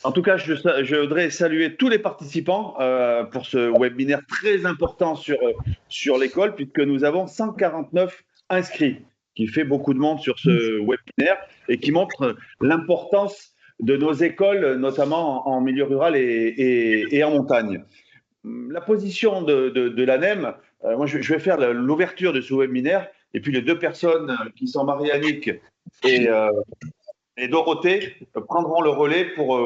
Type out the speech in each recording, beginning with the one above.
En tout cas, je voudrais saluer tous les participants pour ce webinaire très important sur l'école, puisque nous avons 149 inscrits, qui fait beaucoup de monde sur ce webinaire et qui montre l'importance de nos écoles, notamment en milieu rural et en montagne. La position de l'ANEM, moi je vais faire l'ouverture de ce webinaire, et puis les deux personnes qui sont Marie-Annick et et Dorothée prendront le relais pour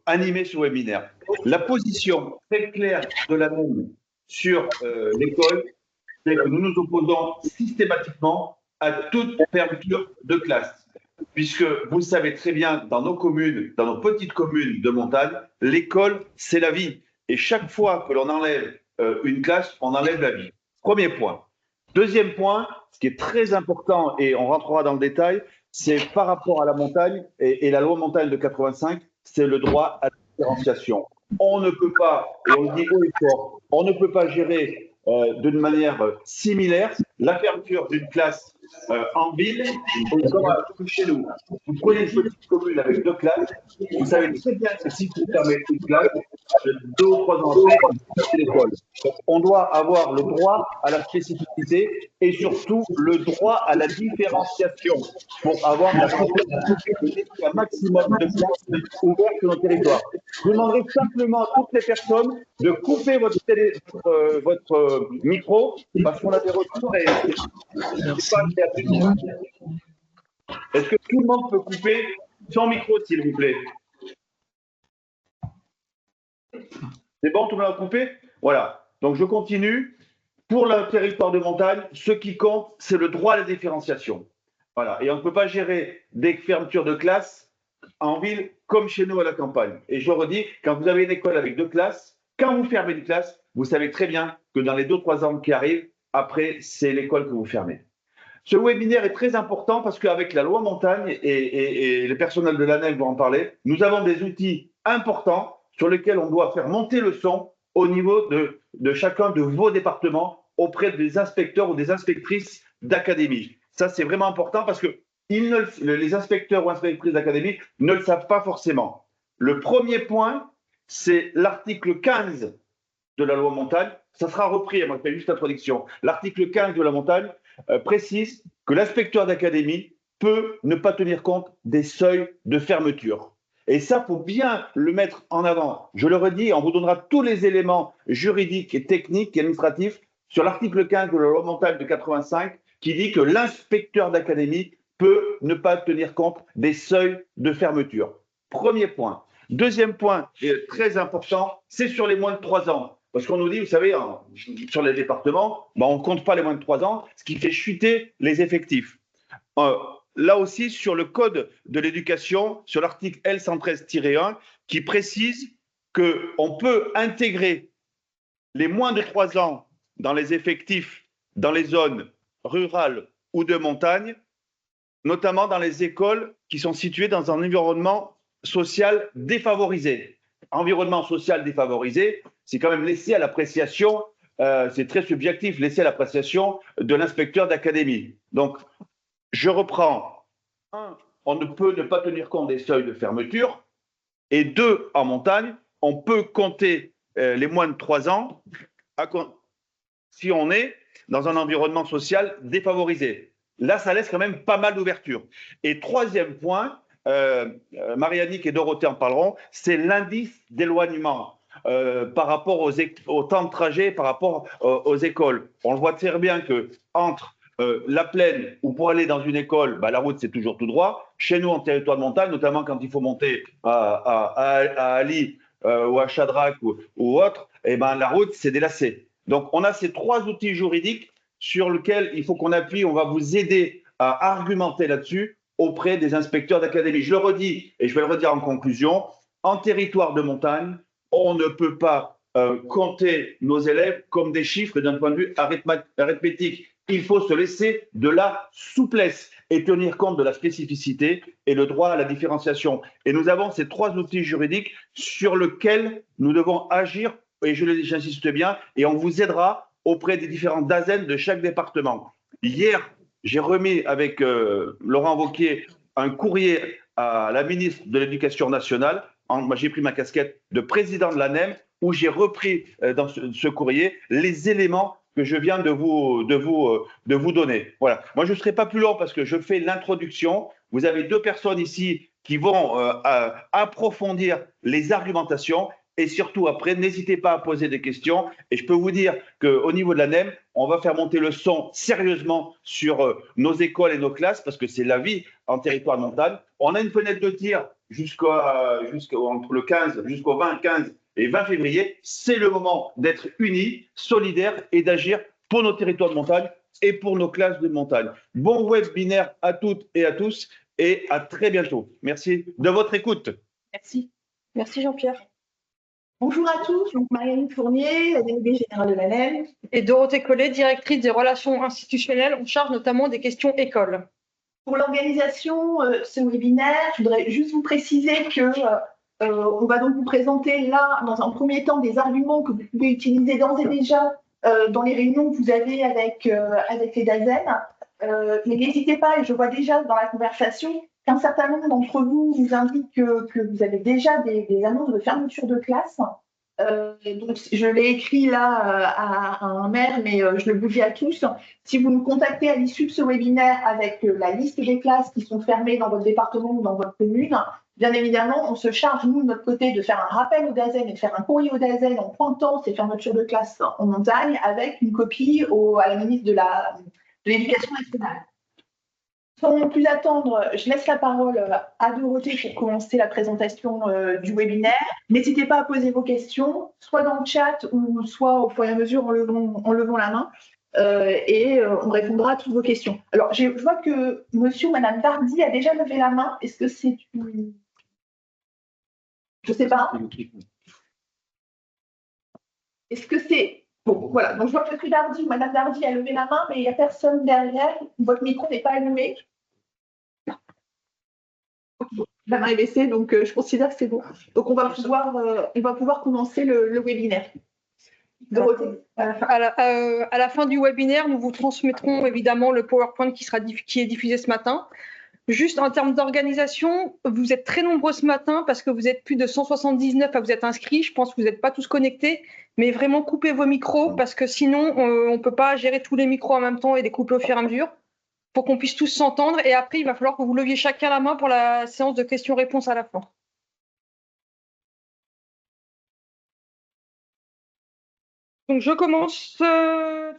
animer ce webinaire. La position très claire de la NOM sur l'école, c'est que nous nous opposons systématiquement à toute fermeture de classe. Puisque vous le savez très bien, dans nos communes, dans nos petites communes de montagne, l'école, c'est la vie. Et chaque fois que l'on enlève une classe, on enlève la vie. Premier point. Deuxième point, ce qui est très important, et on rentrera dans le détail, c'est par rapport à la montagne et la loi montagne de 85, c'est le droit à la différenciation. On ne peut pas, et on le dit haut et fort, on ne peut pas gérer d'une manière similaire la fermeture d'une classe en ville comme chez nous. Vous prenez une petite commune avec deux classes, vous savez très bien que si vous fermez une classe, 2 ou 3 ans après, c'est l'école. On doit avoir le droit à la spécificité et surtout le droit à la différenciation pour avoir un maximum de classes ouvertes sur notre territoire. Je demanderai simplement à toutes les personnes de couper votre micro parce qu'on a des retours et c'est pas agréable. Est-ce que tout le monde peut couper son micro, s'il vous plaît? C'est bon, tout le monde a coupé? Voilà. Donc, je continue. Pour le territoire de montagne, ce qui compte, c'est le droit à la différenciation. Voilà. Et on ne peut pas gérer des fermetures de classes en ville comme chez nous à la campagne. Et je redis, quand vous avez une école avec deux classes, quand vous fermez une classe, vous savez très bien que dans les 2 ou 3 ans qui arrivent, après, c'est l'école que vous fermez. Ce webinaire est très important parce qu'avec la loi montagne et les personnels de l'ANEL vont en parler, nous avons des outils importants sur lesquels on doit faire monter le son au niveau de chacun de vos départements auprès des inspecteurs ou des inspectrices d'académie. Ça, c'est vraiment important parce que les inspecteurs ou inspectrices d'académie ne le savent pas forcément. Le premier point, c'est l'article 15 de la loi montagne. Ça sera repris, moi je fais juste l'introduction. L'article 15 de la montagne précise que l'inspecteur d'académie peut ne pas tenir compte des seuils de fermeture. Et ça, il faut bien le mettre en avant. Je le redis, on vous donnera tous les éléments juridiques et techniques et administratifs sur l'article 15 de la loi montagne de 85 qui dit que l'inspecteur d'académie peut ne pas tenir compte des seuils de fermeture. Premier point. Deuxième point, très important, c'est sur les moins de 3 ans. Parce qu'on nous dit, vous savez, sur les départements, on ne compte pas les moins de 3 ans, ce qui fait chuter les effectifs. Là aussi, sur le code de l'éducation, sur l'article L113-1, qui précise qu'on peut intégrer les moins de 3 ans dans les effectifs dans les zones rurales ou de montagne, notamment dans les écoles qui sont situées dans un environnement social défavorisé. Environnement social défavorisé, c'est quand même laissé à l'appréciation, c'est très subjectif, laissé à l'appréciation de l'inspecteur d'académie. Donc, je reprends. 1, on ne peut ne pas tenir compte des seuils de fermeture. Et 2, en montagne, on peut compter les moins de 3 ans si on est dans un environnement social défavorisé. Là, ça laisse quand même pas mal d'ouverture. Et troisième point, Marie-Annick et Dorothée en parleront, c'est l'indice d'éloignement par rapport au temps de trajet, par rapport aux écoles. On le voit très bien qu'entre la plaine ou pour aller dans une école, la route c'est toujours tout droit. Chez nous en territoire de montagne, notamment quand il faut monter à Ali ou à Chadrac ou autre, la route c'est délacé. Donc on a ces 3 outils juridiques sur lesquels il faut qu'on appuie. On va vous aider à argumenter là-dessus auprès des inspecteurs d'académie. Je le redis et je vais le redire en conclusion, en territoire de montagne, on ne peut pas compter nos élèves comme des chiffres d'un point de vue arithmétique. Il faut se laisser de la souplesse et tenir compte de la spécificité et le droit à la différenciation. Et nous avons ces 3 outils juridiques sur lesquels nous devons agir, et j'insiste bien, et on vous aidera auprès des différents DAZEN de chaque département. Hier, j'ai remis avec Laurent Wauquiez un courrier à la ministre de l'Éducation nationale moi j'ai pris ma casquette de président de l'ANEM, où j'ai repris dans ce courrier les éléments que je viens de vous donner. Voilà. Moi, je ne serai pas plus long parce que je fais l'introduction. Vous avez 2 personnes ici qui vont approfondir les argumentations. Et surtout, après, n'hésitez pas à poser des questions. Et je peux vous dire qu'au niveau de l'ANEM, on va faire monter le son sérieusement sur nos écoles et nos classes parce que c'est la vie en territoire de montagne. On a une fenêtre de tir entre le 15, jusqu'au 20, 15 et 20 février. C'est le moment d'être unis, solidaires et d'agir pour nos territoires de montagne et pour nos classes de montagne. Bon webinaire à toutes et à tous et à très bientôt. Merci de votre écoute. Merci. Merci Jean-Pierre. Bonjour à tous, donc Marianne Fournier, la déléguée générale de l'ANEM. Et Dorothée Collet, directrice des relations institutionnelles, en charge notamment des questions écoles. Pour l'organisation de ce webinaire, je voudrais juste vous préciser que on va donc vous présenter là, dans un premier temps, des arguments que vous pouvez utiliser d'ores et déjà dans les réunions que vous avez avec les DAZEN. Mais n'hésitez pas, et je vois déjà dans la conversation qu'un certain nombre d'entre vous nous indiquent que vous avez déjà des annonces de fermeture de classe. Donc, je l'ai écrit là à un maire, mais je le vous dis à tous. Si vous nous contactez à l'issue de ce webinaire avec la liste des classes qui sont fermées dans votre département ou dans votre commune, bien évidemment, on se charge, nous, de notre côté, de faire un rappel au DAZEN et de faire un courrier au DAZEN en pointant ces fermetures de classes en montagne avec une copie à la ministre de l'Éducation nationale. Sans plus attendre, je laisse la parole à Dorothée pour commencer la présentation du webinaire. N'hésitez pas à poser vos questions, soit dans le chat ou soit au fur et à mesure en levant la main. Et on répondra à toutes vos questions. Alors, je vois que monsieur ou madame Dardy a déjà levé la main. Est-ce que c'est une... Je ne sais pas. Est-ce que c'est... Bon, voilà. Donc, je vois que monsieur Dardy ou madame Dardy a levé la main, mais il n'y a personne derrière. Votre micro n'est pas allumé. La main est baissée, donc je considère que c'est bon. Donc, on va pouvoir commencer le webinaire. Dorothée. À la fin du webinaire, nous vous transmettrons évidemment le PowerPoint qui est diffusé ce matin. Juste en termes d'organisation, vous êtes très nombreux ce matin parce que vous êtes plus de 179 à vous être inscrits. Je pense que vous n'êtes pas tous connectés, mais vraiment coupez vos micros parce que sinon, on ne peut pas gérer tous les micros en même temps et les couper au fur et à mesure pour qu'on puisse tous s'entendre. Et après, il va falloir que vous leviez chacun la main pour la séance de questions-réponses à la fin. Donc, je commence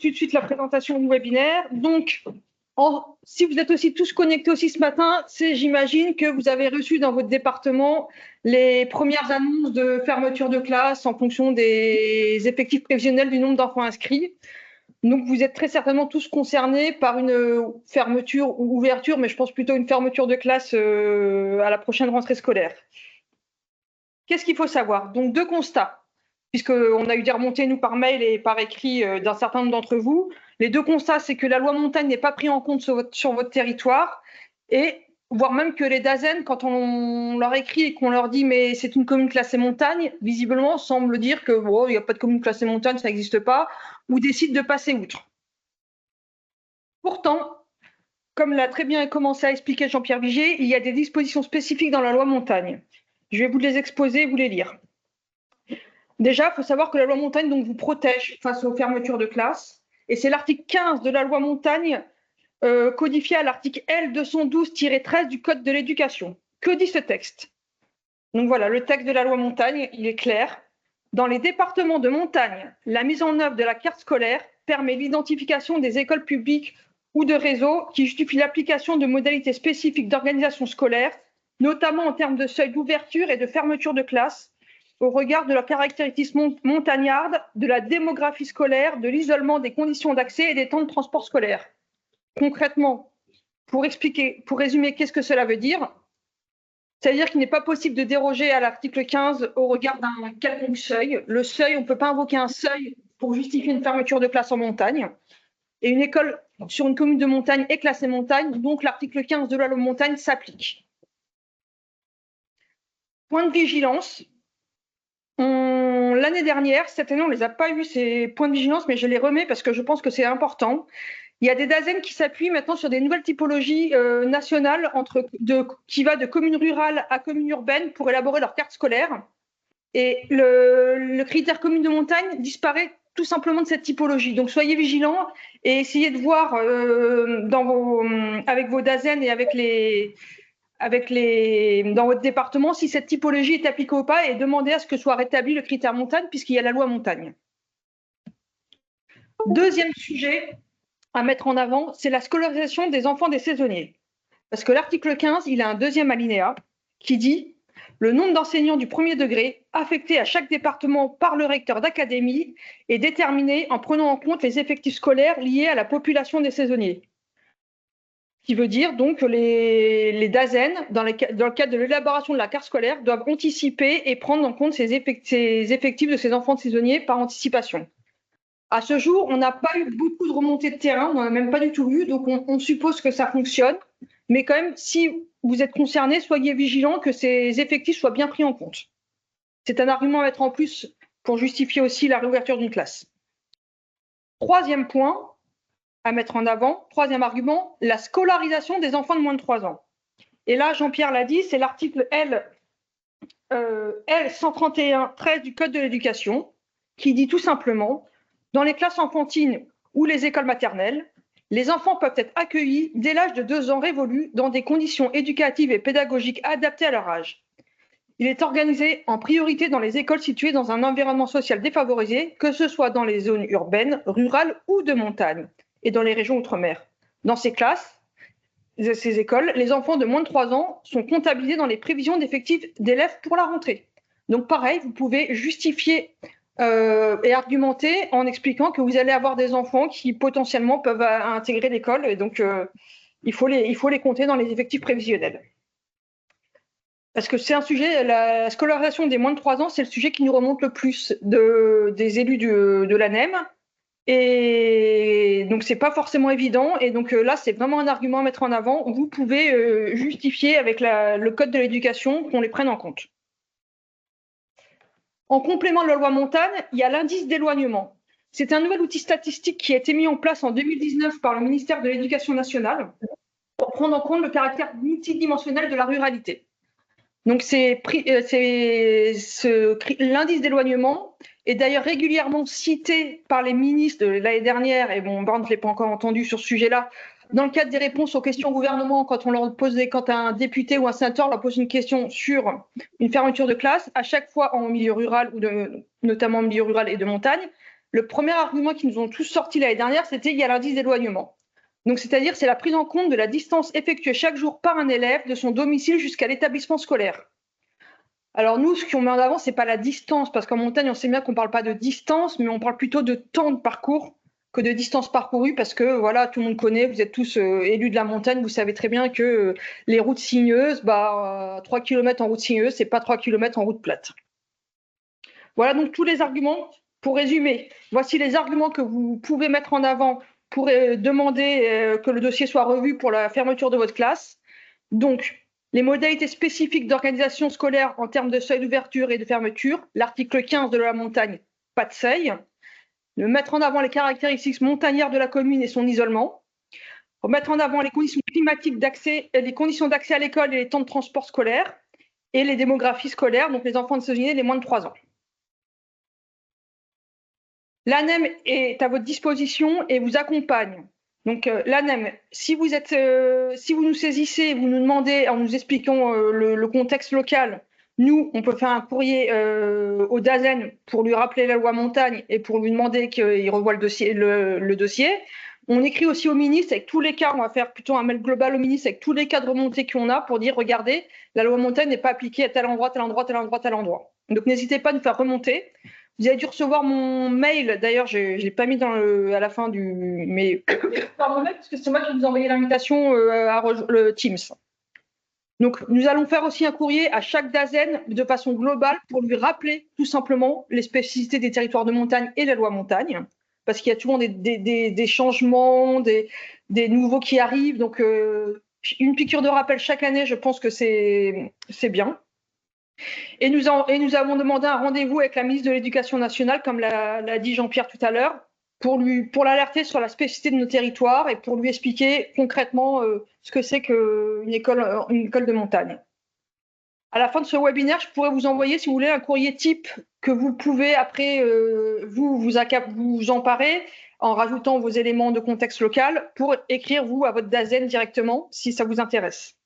tout de suite la présentation du webinaire. Donc, si vous êtes aussi tous connectés aussi ce matin, j'imagine que vous avez reçu dans votre département les premières annonces de fermeture de classe en fonction des effectifs prévisionnels du nombre d'enfants inscrits. Donc, vous êtes très certainement tous concernés par une fermeture ou ouverture, mais je pense plutôt une fermeture de classe à la prochaine rentrée scolaire. Qu'est-ce qu'il faut savoir? Donc, 2 constats. Puisqu'on a eu des remontées, nous, par mail et par écrit d'un certain nombre d'entre vous. Les 2 constats, c'est que la loi montagne n'est pas prise en compte sur votre territoire, et voire même que les DAZEN, quand on leur écrit et qu'on leur dit « mais c'est une commune classée montagne », visiblement, semble dire que il n'y a pas de commune classée montagne, ça n'existe pas, ou décident de passer outre. Pourtant, comme l'a très bien commencé à expliquer Jean-Pierre Vigier, il y a des dispositions spécifiques dans la loi montagne. Je vais vous les exposer et vous les lire. Déjà, il faut savoir que la loi montagne donc, vous protège face aux fermetures de classe. Et c'est l'article 15 de la loi montagne codifié à l'article L212-13 du Code de l'éducation. Que dit ce texte? Donc voilà, le texte de la loi montagne, il est clair. Dans les départements de montagne, la mise en œuvre de la carte scolaire permet l'identification des écoles publiques ou de réseaux qui justifient l'application de modalités spécifiques d'organisation scolaire, notamment en termes de seuil d'ouverture et de fermeture de classe, au regard de leurs caractéristiques montagnardes, de la démographie scolaire, de l'isolement des conditions d'accès et des temps de transport scolaire. Concrètement, pour résumer, qu'est-ce que cela veut dire? C'est-à-dire qu'il n'est pas possible de déroger à l'article 15 au regard d'un quelconque seuil. Le seuil, on ne peut pas invoquer un seuil pour justifier une fermeture de classe en montagne. Et une école sur une commune de montagne est classée montagne, donc l'article 15 de la loi montagne s'applique. Point de vigilance. L'année dernière, cette année, on ne les a pas eu ces points de vigilance, mais je les remets parce que je pense que c'est important. Il y a des DAZEN qui s'appuient maintenant sur des nouvelles typologies nationales qui va de communes rurales à communes urbaines pour élaborer leur carte scolaire. Et le critère commune de montagne disparaît tout simplement de cette typologie. Donc soyez vigilants et essayez de voir avec vos DAZEN et dans votre département si cette typologie est appliquée ou pas, et demandez à ce que soit rétabli le critère montagne puisqu'il y a la loi montagne. Deuxième sujet à mettre en avant, c'est la scolarisation des enfants des saisonniers. Parce que l'article 15, il a un deuxième alinéa qui dit « Le nombre d'enseignants du premier degré affectés à chaque département par le recteur d'académie est déterminé en prenant en compte les effectifs scolaires liés à la population des saisonniers. » Ce qui veut dire donc que les DAZEN, dans le cadre de l'élaboration de la carte scolaire, doivent anticiper et prendre en compte ces effectifs de ces enfants de saisonniers par anticipation. À ce jour, on n'a pas eu beaucoup de remontées de terrain, on n'en a même pas du tout eu, donc on suppose que ça fonctionne. Mais quand même, si vous êtes concerné, soyez vigilants que ces effectifs soient bien pris en compte. C'est un argument à mettre en plus pour justifier aussi la réouverture d'une classe. Troisième point à mettre en avant, troisième argument, la scolarisation des enfants de moins de 3 ans. Et là, Jean-Pierre l'a dit, c'est l'article L 131-13 du Code de l'éducation qui dit tout simplement « Dans les classes enfantines ou les écoles maternelles, les enfants peuvent être accueillis dès l'âge de 2 ans révolus dans des conditions éducatives et pédagogiques adaptées à leur âge. Il est organisé en priorité dans les écoles situées dans un environnement social défavorisé, que ce soit dans les zones urbaines, rurales ou de montagne, et dans les régions outre-mer. Dans ces classes, ces écoles, les enfants de moins de 3 ans sont comptabilisés dans les prévisions d'effectifs d'élèves pour la rentrée. Donc pareil, vous pouvez justifier et argumenter en expliquant que vous allez avoir des enfants qui potentiellement peuvent intégrer l'école, et donc il faut les compter dans les effectifs prévisionnels. Parce que c'est un sujet, la scolarisation des moins de 3 ans, c'est le sujet qui nous remonte le plus des élus de l'ANEM. Et donc, c'est pas forcément évident. Et donc là, c'est vraiment un argument à mettre en avant. Vous pouvez justifier avec le Code de l'éducation qu'on les prenne en compte. En complément de la loi montagne, il y a l'indice d'éloignement. C'est un nouvel outil statistique qui a été mis en place en 2019 par le ministère de l'Éducation nationale pour prendre en compte le caractère multidimensionnel de la ruralité. Donc, l'indice d'éloignement est d'ailleurs régulièrement cité par les ministres de l'année dernière, et bon, Borne ne l'ai pas encore entendu sur ce sujet-là, dans le cadre des réponses aux questions au gouvernement, quand un député ou un sénateur leur pose une question sur une fermeture de classe, à chaque fois en milieu rural, notamment en milieu rural et de montagne, le premier argument qu'ils nous ont tous sorti l'année dernière, c'était il y a l'indice d'éloignement. Donc, c'est-à-dire, c'est la prise en compte de la distance effectuée chaque jour par un élève de son domicile jusqu'à l'établissement scolaire. Alors, nous, ce qu'on met en avant, ce n'est pas la distance, parce qu'en montagne, on sait bien qu'on ne parle pas de distance, mais on parle plutôt de temps de parcours que de distance parcourue, parce que, voilà, tout le monde connaît, vous êtes tous élus de la montagne, vous savez très bien que les routes sinueuses, 3 km en route sinueuse, ce n'est pas 3 km en route plate. Voilà donc tous les arguments. Pour résumer, voici les arguments que vous pouvez mettre en avant pour demander que le dossier soit revu pour la fermeture de votre classe. Donc, les modalités spécifiques d'organisation scolaire en termes de seuil d'ouverture et de fermeture, l'article 15 de la montagne, pas de seuil. Mettre en avant les caractéristiques montagnardes de la commune et son isolement. Mettre en avant les conditions climatiques d'accès, les conditions d'accès à l'école et les temps de transport scolaire, et les démographies scolaires, donc les enfants de saisonniers, les moins de 3 ans. L'ANEM est à votre disposition et vous accompagne. Donc l'ANEM, si vous nous saisissez, vous nous demandez, en nous expliquant le contexte local, nous, on peut faire un courrier au DAZEN pour lui rappeler la loi montagne et pour lui demander qu'il revoie le dossier. On écrit aussi au ministre avec tous les cas, on va faire plutôt un mail global au ministre avec tous les cas de remontée qu'on a pour dire, regardez, la loi montagne n'est pas appliquée à tel endroit, tel endroit, tel endroit, tel endroit. Donc n'hésitez pas à nous faire remonter. Vous avez dû recevoir mon mail, d'ailleurs, je ne l'ai pas mis à la fin mais par mon mail, parce que c'est moi qui vous ai envoyé l'invitation à le Teams. Donc, nous allons faire aussi un courrier à chaque DAZEN de façon globale pour lui rappeler tout simplement les spécificités des territoires de montagne et la loi montagne, parce qu'il y a toujours des changements, des nouveaux qui arrivent. Donc, une piqûre de rappel chaque année, je pense que c'est bien. Et nous avons demandé un rendez-vous avec la ministre de l'Éducation nationale, comme l'a dit Jean-Pierre tout à l'heure, pour l'alerter sur la spécificité de nos territoires et pour lui expliquer concrètement ce que c'est qu'une école de montagne. À la fin de ce webinaire, je pourrais vous envoyer, si vous voulez, un courrier type que vous pouvez après vous emparer en rajoutant vos éléments de contexte local pour écrire, vous, à votre DAZEN directement, si ça vous intéresse.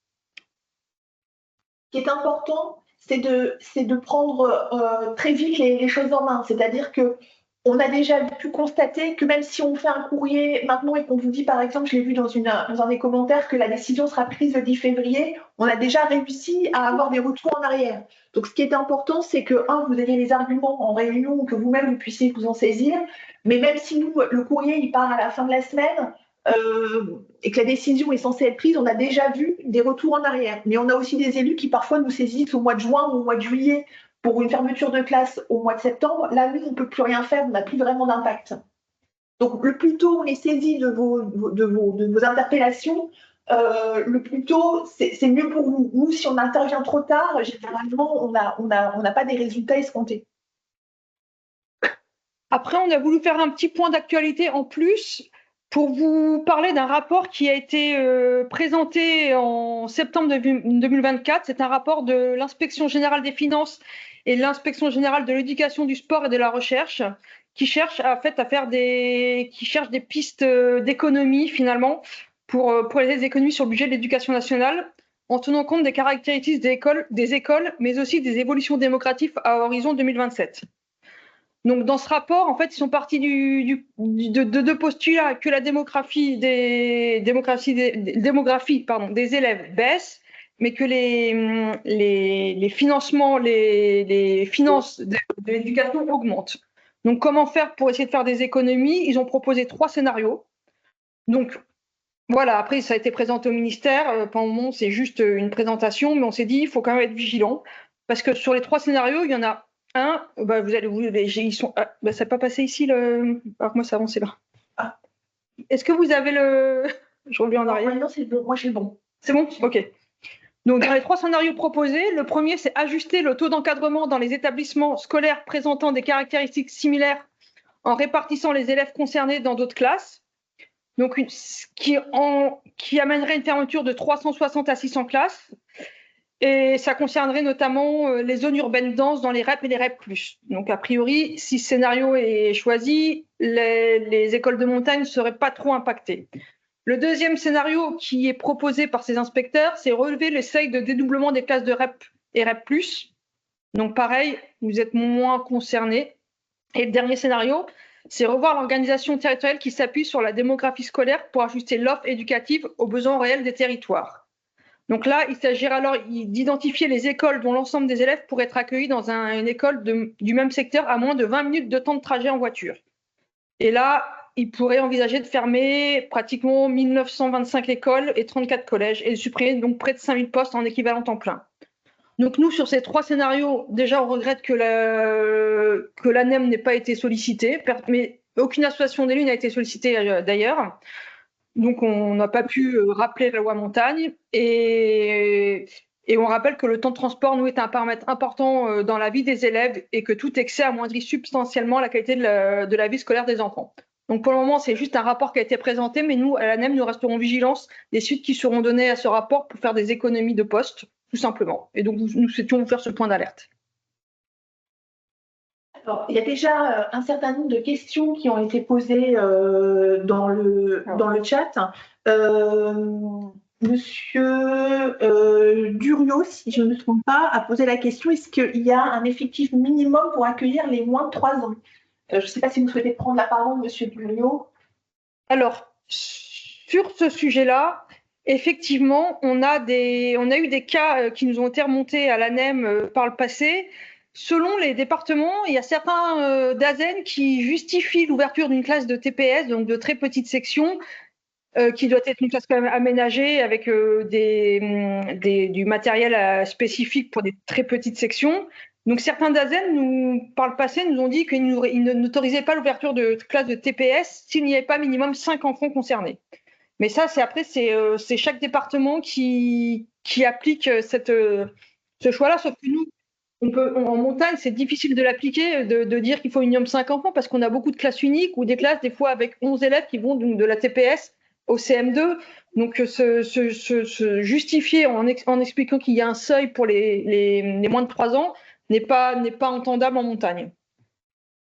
Ce qui est important, c'est de prendre très vite les choses en main. C'est-à-dire que on a déjà pu constater que même si on fait un courrier maintenant et qu'on vous dit, par exemple, je l'ai vu dans un des commentaires, que la décision sera prise le 10 février, on a déjà réussi à avoir des retours en arrière. Donc, ce qui est important, c'est que, vous ayez les arguments en réunion, que vous-même, vous puissiez vous en saisir. Mais même si nous, le courrier, il part à la fin de la semaine, et que la décision est censée être prise, on a déjà vu des retours en arrière. Mais on a aussi des élus qui parfois nous saisissent au mois de juin ou au mois de juillet pour une fermeture de classe au mois de septembre. Là, nous, on ne peut plus rien faire, on n'a plus vraiment d'impact. Donc, le plus tôt on est saisi de vos interpellations, le plus tôt, c'est mieux pour nous. Nous, si on intervient trop tard, généralement, on n'a pas des résultats escomptés. Après, on a voulu faire un petit point d'actualité en plus pour vous parler d'un rapport qui a été présenté en septembre 2024. C'est un rapport de l'Inspection générale des finances et l'Inspection générale de l'éducation, du sport et de la recherche qui cherchent des pistes d'économie finalement pour les économies sur le budget de l'éducation nationale en tenant compte des caractéristiques des écoles, mais aussi des évolutions démographiques à horizon 2027. Donc, dans ce rapport, en fait, ils sont partis de deux postulats, que la démographie des élèves baisse, mais que les financements, les finances de l'éducation augmentent. Donc, comment faire pour essayer de faire des économies? Ils ont proposé 3 scénarios. Donc, voilà, après, ça a été présenté au ministère. Pour le moment, c'est juste une présentation, mais on s'est dit, il faut quand même être vigilant, parce que sur les 3 scénarios, il y en a un, ils sont, ça n'a pas passé ici, alors moi, ça avancé là. Ah. Est-ce que vous avez le... Je reviens en arrière. Non, c'est bon. Moi, j'ai le bon. C'est bon? Ok. Donc, dans les 3 scénarios proposés, le premier, c'est ajuster le taux d'encadrement dans les établissements scolaires présentant des caractéristiques similaires en répartissant les élèves concernés dans d'autres classes. Donc, qui amènerait une fermeture de 360 à 600 classes. Et ça concernerait notamment les zones urbaines denses dans les REP et les REP+. Donc, a priori, si ce scénario est choisi, les écoles de montagne ne seraient pas trop impactées. Le deuxième scénario qui est proposé par ces inspecteurs, c'est relever le seuil de dédoublement des classes de REP et REP+. Donc, pareil, vous êtes moins concernés. Et le dernier scénario, c'est revoir l'organisation territoriale qui s'appuie sur la démographie scolaire pour ajuster l'offre éducative aux besoins réels des territoires. Donc là, il s'agira alors d'identifier les écoles dont l'ensemble des élèves pourraient être accueillis dans une école du même secteur à moins de 20 minutes de temps de trajet en voiture. Et là, il pourrait envisager de fermer pratiquement 1925 écoles et 34 collèges et de supprimer donc près de 5000 postes en équivalent temps plein. Donc nous, sur ces 3 scénarios, déjà, on regrette que l'ANEM n'ait pas été sollicitée, mais aucune association d'élus n'a été sollicitée d'ailleurs. Donc, on n'a pas pu rappeler la loi montagne et on rappelle que le temps de transport, nous, est un paramètre important dans la vie des élèves et que tout excès amoindrit substantiellement la qualité de la vie scolaire des enfants. Donc, pour le moment, c'est juste un rapport qui a été présenté, mais nous, à l'ANEM, nous resterons vigilants des suites qui seront données à ce rapport pour faire des économies de postes, tout simplement. Et donc, nous souhaitions vous faire ce point d'alerte. Alors, il y a déjà un certain nombre de questions qui ont été posées dans le chat. Monsieur Duriot, si je ne me trompe pas, a posé la question, est-ce qu'il y a un effectif minimum pour accueillir les moins de 3 ans? Je ne sais pas si vous souhaitez prendre la parole, monsieur Duriot. Alors, sur ce sujet-là, effectivement, on a eu des cas qui nous ont été remontés à l'ANEM par le passé. Selon les départements, il y a certains DAZEN qui justifient l'ouverture d'une classe de TPS, donc de très petite section, qui doit être une classe quand même aménagée avec du matériel spécifique pour des très petites sections. Donc certains DAZEN, par le passé, nous ont dit qu'ils n'autorisaient pas l'ouverture de classes de TPS s'il n'y avait pas minimum 5 enfants concernés. Mais ça, c'est chaque département qui applique ce choix-là, sauf que nous, En montagne, c'est difficile de l'appliquer, de dire qu'il faut un minimum 5 enfants parce qu'on a beaucoup de classes uniques ou des classes, des fois, avec 11 élèves qui vont de la TPS au CM2. Donc, se justifier en expliquant qu'il y a un seuil pour les moins de 3 ans n'est pas entendable en montagne.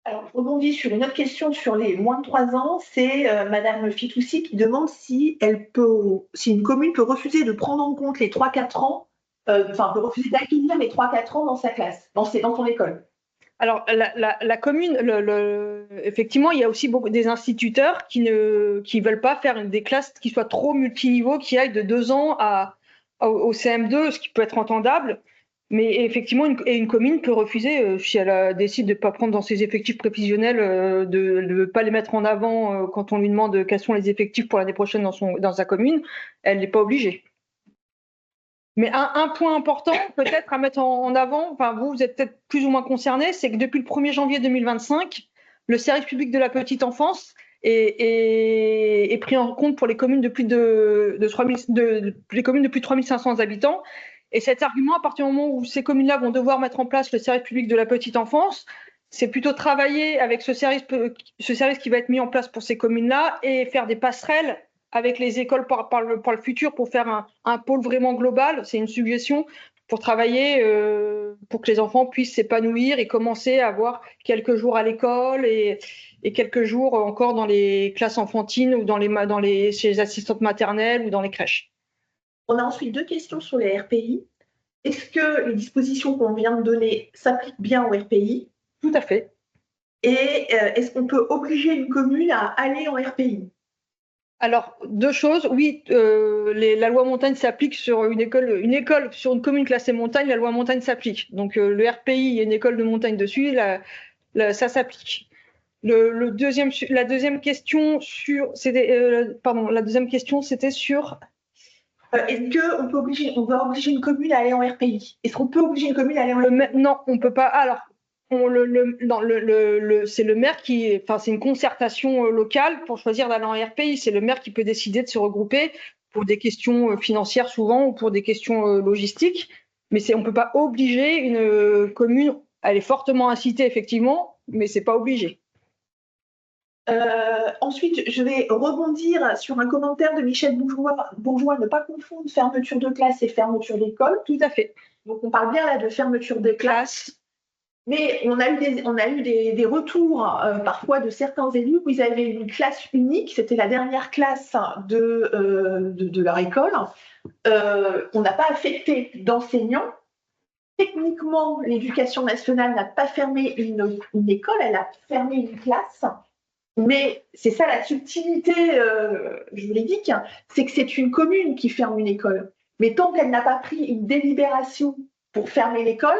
Alors, je rebondis sur une autre question sur les moins de 3 ans. C'est Madame Fitoussi qui demande si une commune peut refuser de prendre en compte les 3-4 ans, peut refuser d'accueillir les 3-4 ans dans sa classe, dans son école. Alors, la commune, effectivement, il y a aussi des instituteurs qui ne veulent pas faire des classes qui soient trop multiniveaux, qui aillent de 2 ans au CM2, ce qui peut être entendable. Mais effectivement, une commune peut refuser, si elle décide de ne pas prendre dans ses effectifs prévisionnels, de ne pas les mettre en avant quand on lui demande quels sont les effectifs pour l'année prochaine dans sa commune, elle n'est pas obligée. Mais un point important, peut-être à mettre en avant, enfin vous êtes peut-être plus ou moins concernés, c'est que depuis le 1er janvier 2025, le service public de la petite enfance est pris en compte pour les communes de plus de 3500 habitants. Et cet argument, à partir du moment où ces communes-là vont devoir mettre en place le service public de la petite enfance, c'est plutôt travailler avec ce service qui va être mis en place pour ces communes-là et faire des passerelles avec les écoles par le futur pour faire un pôle vraiment global. C'est une suggestion pour travailler, pour que les enfants puissent s'épanouir et commencer à avoir quelques jours à l'école et quelques jours encore dans les classes enfantines ou chez les assistantes maternelles ou dans les crèches. On a ensuite 2 questions sur les RPI. Est-ce que les dispositions qu'on vient de donner s'appliquent bien aux RPI? Tout à fait. Et est-ce qu'on peut obliger une commune à aller en RPI? Alors, 2 choses. Oui, la loi montagne s'applique sur une école sur une commune classée montagne, la loi montagne s'applique. Donc, le RPI, il y a une école de montagne dessus, ça s'applique. La deuxième question c'était sur. Est-ce qu'on doit obliger une commune à aller en RPI? Est-ce qu'on peut obliger une commune à aller en RPI? Non, on ne peut pas. Alors, c'est le maire c'est une concertation locale pour choisir d'aller en RPI. C'est le maire qui peut décider de se regrouper pour des questions financières souvent ou pour des questions logistiques. Mais on ne peut pas obliger une commune. Elle est fortement incitée effectivement, mais c'est pas obligé. Ensuite, je vais rebondir sur un commentaire de Michel Bourgeois, ne pas confondre fermeture de classe et fermeture d'école. Tout à fait. Donc, on parle bien là de fermeture de classe. Mais on a eu des retours parfois de certains élus où ils avaient une classe unique, c'était la dernière classe de leur école. On n'a pas affecté d'enseignants. Techniquement, l'éducation nationale n'a pas fermé une école, elle a fermé une classe. Mais c'est ça la subtilité juridique, c'est que c'est une commune qui ferme une école. Mais tant qu'elle n'a pas pris une délibération pour fermer l'école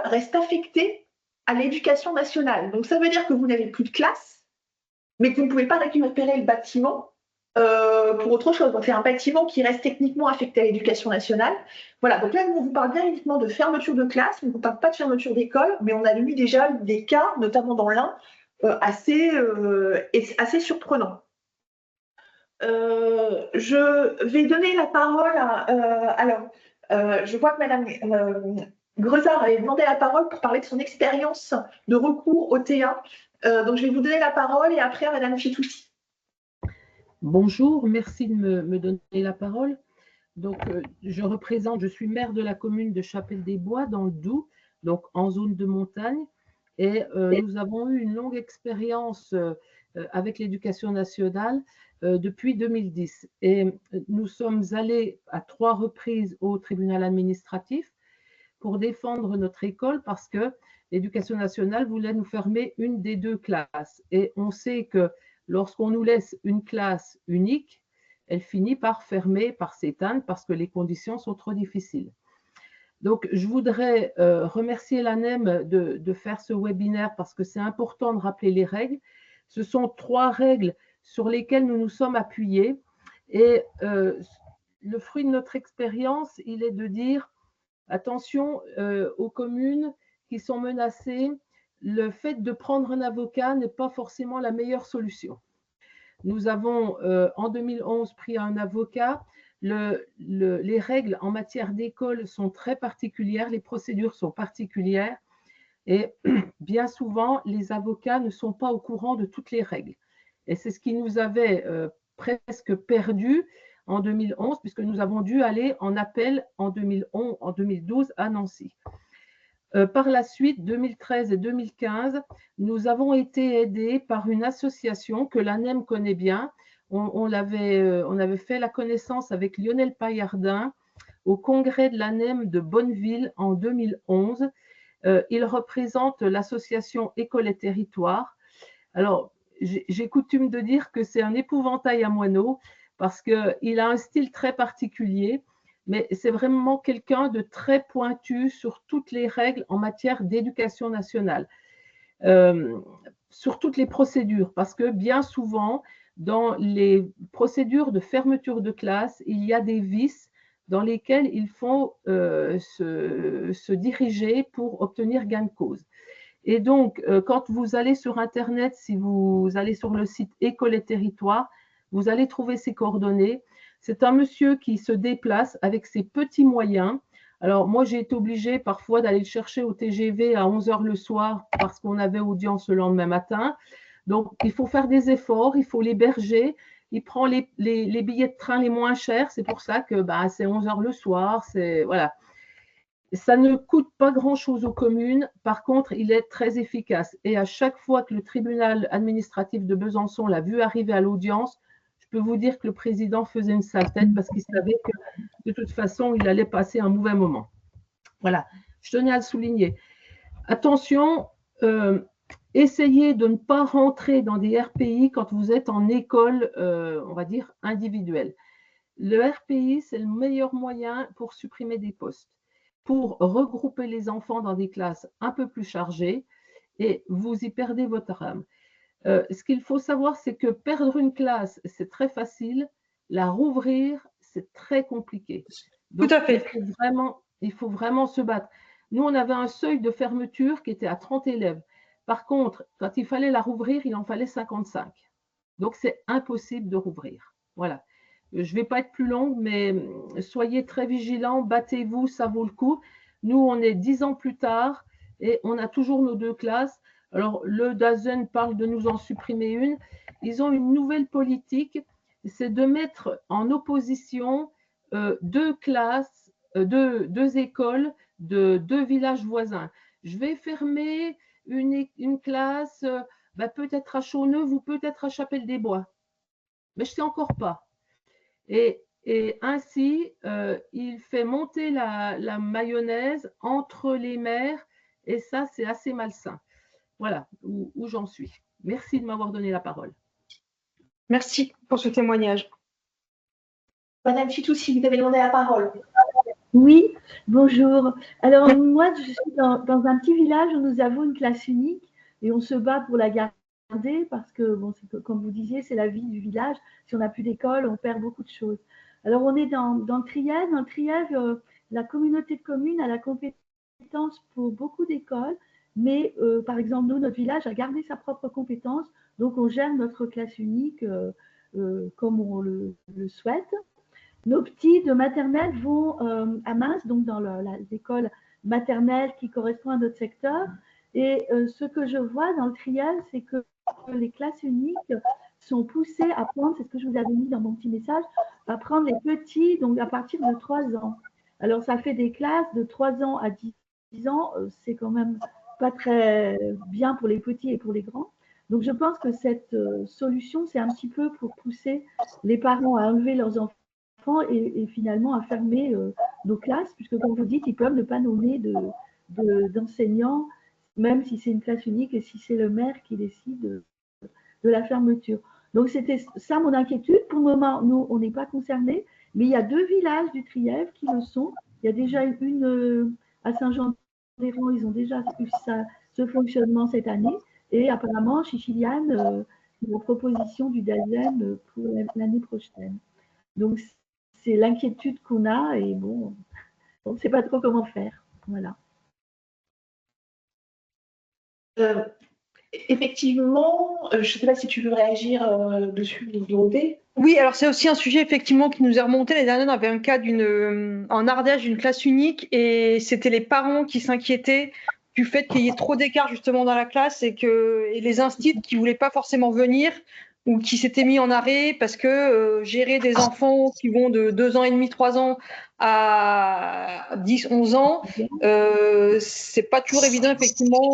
reste affectée à l'éducation nationale. Donc ça veut dire que vous n'avez plus de classe, mais que vous ne pouvez pas récupérer le bâtiment pour autre chose. Donc c'est un bâtiment qui reste techniquement affecté à l'éducation nationale. Voilà, donc là on vous parle bien uniquement de fermeture de classe, on ne vous parle pas de fermeture d'école, mais on a eu déjà des cas, notamment dans l'Ain, assez surprenant. Je vais donner la parole je vois que Madame Grezard avait demandé la parole pour parler de son expérience de recours au TA. Donc je vais vous donner la parole et après à Madame Fitoussi. Bonjour, merci de me donner la parole. Donc, je suis maire de la commune de Chapelle-des-Bois dans le Doubs, donc en zone de montagne. Et nous avons eu une longue expérience avec l'éducation nationale depuis 2010. Et nous sommes allés à 3 reprises au tribunal administratif pour défendre notre école parce que l'éducation nationale voulait nous fermer une des 2 classes. Et on sait que lorsqu'on nous laisse une classe unique, elle finit par fermer, par s'éteindre parce que les conditions sont trop difficiles. Donc, je voudrais remercier l'ANEM de faire ce webinaire parce que c'est important de rappeler les règles. Ce sont 3 règles sur lesquelles nous nous sommes appuyés. Et le fruit de notre expérience, il est de dire attention aux communes qui sont menacées. Le fait de prendre un avocat n'est pas forcément la meilleure solution. Nous avons en 2011 pris un avocat. les règles en matière d'école sont très particulières, les procédures sont particulières et bien souvent, les avocats ne sont pas au courant de toutes les règles. Et c'est ce qui nous avait presque perdu en 2011, puisque nous avons dû aller en appel en 2012 à Nancy. Par la suite, 2013 et 2015, nous avons été aidés par une association que l'ANEM connaît bien. On avait fait la connaissance avec Lionel Paillardin au congrès de l'ANEM de Bonneville en 2011. Il représente l'association École et Territoire. Alors, j'ai coutume de dire que c'est un épouvantail à moineaux parce qu'il a un style très particulier, mais c'est vraiment quelqu'un de très pointu sur toutes les règles en matière d'éducation nationale, sur toutes les procédures, parce que bien souvent, dans les procédures de fermeture de classe, il y a des vices dans lesquels il faut se diriger pour obtenir gain de cause. Et donc, quand vous allez sur Internet, si vous allez sur le site École et Territoire, vous allez trouver ses coordonnées. C'est un monsieur qui se déplace avec ses petits moyens. Alors, moi, j'ai été obligée parfois d'aller le chercher au TGV à 11 h le soir parce qu'on avait audience le lendemain matin. Donc, il faut faire des efforts, il faut l'héberger. Il prend les billets de train les moins chers. C'est pour ça que c'est 11 h le soir. Voilà. Ça ne coûte pas grand-chose aux communes. Par contre, il est très efficace. Et à chaque fois que le tribunal administratif de Besançon l'a vu arriver à l'audience, je peux vous dire que le président faisait une sale tête parce qu'il savait que de toute façon, il allait passer un mauvais moment. Voilà, je tenais à le souligner. Attention, essayez de ne pas rentrer dans des RPI quand vous êtes en école, on va dire, individuelle. Le RPI, c'est le meilleur moyen pour supprimer des postes, pour regrouper les enfants dans des classes un peu plus chargées et vous y perdez votre âme. Ce qu'il faut savoir, c'est que perdre une classe, c'est très facile. La rouvrir, c'est très compliqué. Donc, tout à fait. Il faut vraiment se battre. Nous, on avait un seuil de fermeture qui était à 30 élèves. Par contre, quand il fallait la rouvrir, il en fallait 55. Donc, c'est impossible de rouvrir. Voilà. Je ne vais pas être plus longue, mais soyez très vigilants, battez-vous, ça vaut le coup. Nous, on est 10 ans plus tard et on a toujours nos 2 classes. Alors, le DAZEN parle de nous en supprimer une. Ils ont une nouvelle politique, c'est de mettre en opposition 2 classes, 2 écoles de 2 villages voisins. Je vais fermer une classe peut-être à Chauneuve ou peut-être à Chapelle-des-Bois. Mais je ne sais encore pas. Et ainsi, il fait monter la mayonnaise entre les maires et ça, c'est assez malsain. Voilà où j'en suis. Merci de m'avoir donné la parole. Merci pour ce témoignage. Madame Fitoussi, vous avez demandé la parole. Oui, bonjour. Alors, moi, je suis dans un petit village où nous avons une classe unique et on se bat pour la garder parce que, bon, comme vous disiez, c'est la vie du village. Si on n'a plus d'école, on perd beaucoup de choses. Alors, on est dans le Trièves. Dans le Trièves, la communauté de communes a la compétence pour beaucoup d'écoles, mais par exemple, nous, notre village a gardé sa propre compétence, donc on gère notre classe unique comme on le souhaite. Nos petits de maternelle vont à Mince, donc dans l'école maternelle qui correspond à notre secteur. Et ce que je vois dans le Triel, c'est que les classes uniques sont poussées à prendre, c'est ce que je vous avais mis dans mon petit message, à prendre les petits, donc à partir de 3 ans. Alors, ça fait des classes de 3 ans à 10 ans, c'est quand même pas très bien pour les petits et pour les grands. Donc, je pense que cette solution, c'est un petit peu pour pousser les parents à enlever leurs enfants et finalement à fermer nos classes, puisque comme vous dites, ils peuvent ne pas nommer d'enseignants, même si c'est une classe unique et si c'est le maire qui décide de la fermeture. Donc c'était ça mon inquiétude. Pour le moment, nous, on n'est pas concernés, mais il y a 2 villages du Trièves qui le sont. Il y a déjà une à Saint-Jean-d'Héron, ils ont déjà eu ce fonctionnement cette année, et apparemment, chez Chiliane, la proposition du DAZEN pour l'année prochaine. Donc, c'est l'inquiétude qu'on a et bon, on ne sait pas trop comment faire. Voilà. Effectivement, je ne sais pas si tu veux réagir dessus, Dorothée. Oui, alors c'est aussi un sujet effectivement qui nous est remonté. L'année dernière, on avait un cas en Ardèche d'une classe unique et c'était les parents qui s'inquiétaient du fait qu'il y ait trop d'écart justement dans la classe et les instits qui voulaient pas forcément venir ou qui s'étaient mis en arrêt parce que gérer des enfants qui vont de 2 ans et demi, 3 ans à 10, 11 ans, c'est pas toujours évident effectivement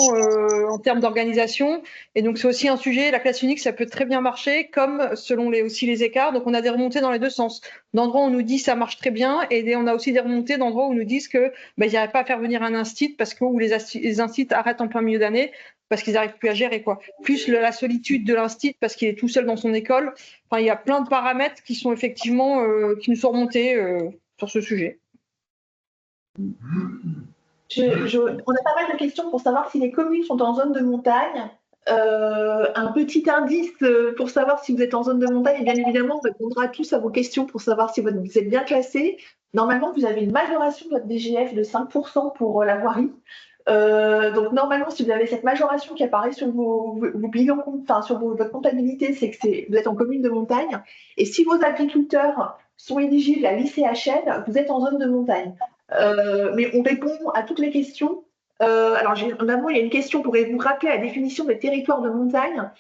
en termes d'organisation. Et donc, c'est aussi un sujet, la classe unique, ça peut très bien marcher, comme selon aussi les écarts. Donc, on a des remontées dans les deux sens. D'endroits où on nous dit ça marche très bien, et on a aussi des remontées d'endroits où nous disent que ils n'arrivent pas à faire venir un instit parce que ou les instits arrêtent en plein milieu d'année parce qu'ils n'arrivent plus à gérer, quoi. Plus la solitude de l'instit parce qu'il est tout seul dans son école. Enfin, il y a plein de paramètres qui sont effectivement qui nous sont remontés sur ce sujet. On a pas mal de questions pour savoir si les communes sont en zone de montagne. Un petit indice pour savoir si vous êtes en zone de montagne, et bien évidemment, on répondra tous à vos questions pour savoir si vous êtes bien classé. Normalement, vous avez une majoration de votre DGF de 5% pour la voirie. Donc, normalement, si vous avez cette majoration qui apparaît sur vos bilans, enfin, sur votre comptabilité, c'est que vous êtes en commune de montagne. Et si vos agriculteurs sont éligibles à l'ICHN, vous êtes en zone de montagne. Mais on répond à toutes les questions. Alors, en amont, il y a une question. Pourriez-vous rappeler la définition des territoires de montagne?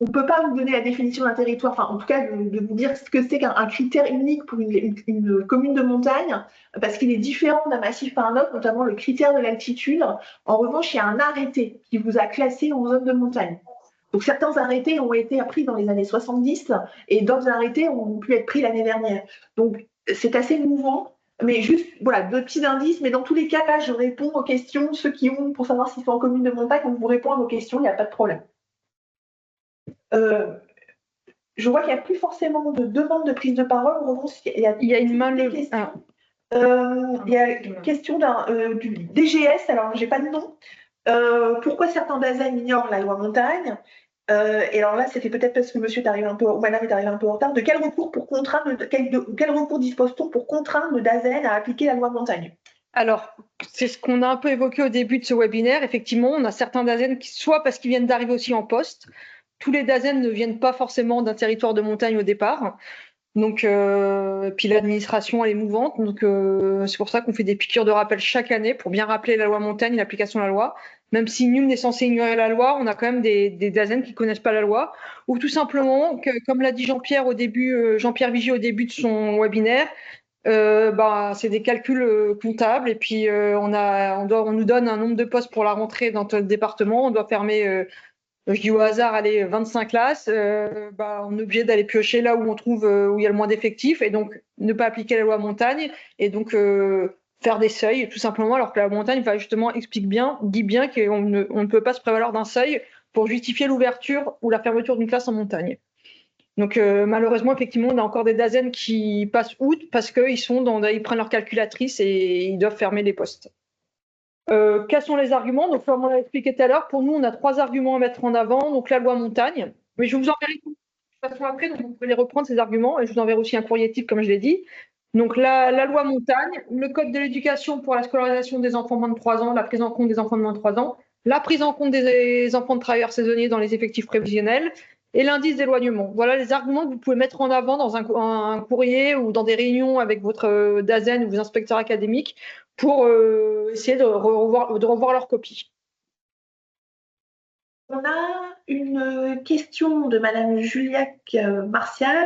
On ne peut pas vous donner la définition d'un territoire, enfin, en tout cas, de vous dire ce que c'est qu'un critère unique pour une commune de montagne, parce qu'il est différent d'un massif à un autre, notamment le critère de l'altitude. En revanche, il y a un arrêté qui vous a classé en zone de montagne. Donc, certains arrêtés ont été pris dans les années 70 et d'autres arrêtés ont pu être pris l'année dernière. Donc, c'est assez mouvant. Mais juste, voilà, 2 petits indices. Mais dans tous les cas, là, je réponds aux questions. Ceux qui ont, pour savoir s'ils sont en commune de montagne, on vous répond à vos questions, il n'y a pas de problème. Je vois qu'il n'y a plus forcément de demande de prise de parole. En revanche, il y a une main levée. Il y a une question du DGS, alors je n'ai pas de nom. Pourquoi certains DAZEN ignorent la loi montagne? Et alors là, c'était peut-être parce que monsieur est arrivé un peu, ou madame est arrivée un peu en retard. De quel recours quel recours dispose-t-on pour contraindre le DAZEN à appliquer la loi montagne? Alors, c'est ce qu'on a un peu évoqué au début de ce webinaire. Effectivement, on a certains DAZEN qui, soit parce qu'ils viennent d'arriver aussi en poste, tous les DAZEN ne viennent pas forcément d'un territoire de montagne au départ. Donc, puis l'administration, elle est mouvante. Donc, c'est pour ça qu'on fait des piqûres de rappel chaque année pour bien rappeler la loi montagne et l'application de la loi. Même si nul n'est censé ignorer la loi, on a quand même des DAZEN qui connaissent pas la loi. Ou tout simplement, comme l'a dit Jean-Pierre au début, Jean-Pierre Vigier au début de son webinaire, c'est des calculs comptables et puis on nous donne un nombre de postes pour la rentrée dans notre département. On doit fermer, je dis au hasard, allez, 25 classes. On est obligé d'aller piocher là où on trouve où il y a le moins d'effectifs et donc ne pas appliquer la loi montagne et donc faire des seuils tout simplement, alors que la montagne justement dit bien qu'on ne peut pas se prévaloir d'un seuil pour justifier l'ouverture ou la fermeture d'une classe en montagne. Donc malheureusement, effectivement, on a encore des DAZEN qui passent août parce qu'ils ils prennent leur calculatrice et ils doivent fermer les postes. Quels sont les arguments? Donc, comme on l'a expliqué tout à l'heure, pour nous, on a 3 arguments à mettre en avant. Donc, la loi montagne. Mais je vous enverrai de toute façon après, donc vous pouvez les reprendre, ces arguments. Et je vous enverrai aussi un courrier type, comme je l'ai dit. Donc, la loi montagne, le code de l'éducation pour la scolarisation des enfants de moins de 3 ans, la prise en compte des enfants de moins de 3 ans, la prise en compte des enfants de travailleurs saisonniers dans les effectifs prévisionnels et l'indice d'éloignement. Voilà les arguments que vous pouvez mettre en avant dans un courrier ou dans des réunions avec votre DAZEN ou vos inspecteurs académiques pour essayer de revoir leur copie. On a une question de Madame Juliac Martial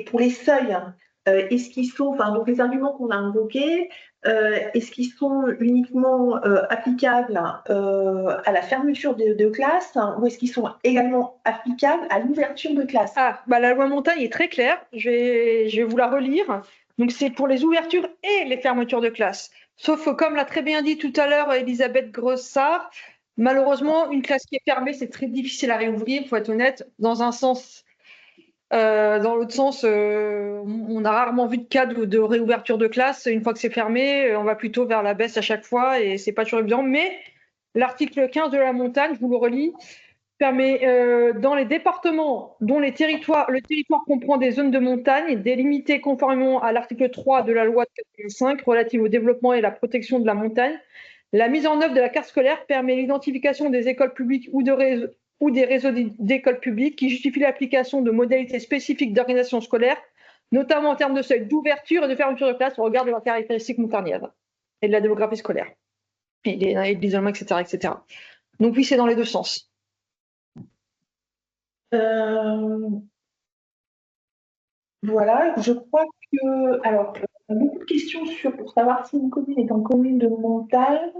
pour les seuils. Est-ce qu'ils sont, donc les arguments qu'on a invoqués, est-ce qu'ils sont uniquement applicables à la fermeture de classe ou est-ce qu'ils sont également applicables à l'ouverture de classe? La loi montagne est très claire. Je vais vous la relire. Donc, c'est pour les ouvertures et les fermetures de classe. Sauf que, comme l'a très bien dit tout à l'heure Elisabeth Grossard, malheureusement, une classe qui est fermée, c'est très difficile à réouvrir, il faut être honnête. Dans un sens, dans l'autre sens, on a rarement vu de cas de réouverture de classe. Une fois que c'est fermé, on va plutôt vers la baisse à chaque fois et c'est pas toujours évident. Mais l'article 15 de la montagne, je vous le relis, permet dans les départements dont le territoire comprend des zones de montagne délimitées conformément à l'article 3 de la loi de 1985 relative au développement et la protection de la montagne, La mise en œuvre de la carte scolaire permet l'identification des écoles publiques ou des réseaux d'écoles publiques qui justifient l'application de modalités spécifiques d'organisation scolaire, notamment en termes de seuil d'ouverture et de fermeture de classe au regard de leurs caractéristiques montagnardes et de la démographie scolaire, et de l'isolement, etc., etc. Donc oui, c'est dans les deux sens. Voilà, je crois que. Alors, beaucoup de questions pour savoir si une commune est en commune de montagne.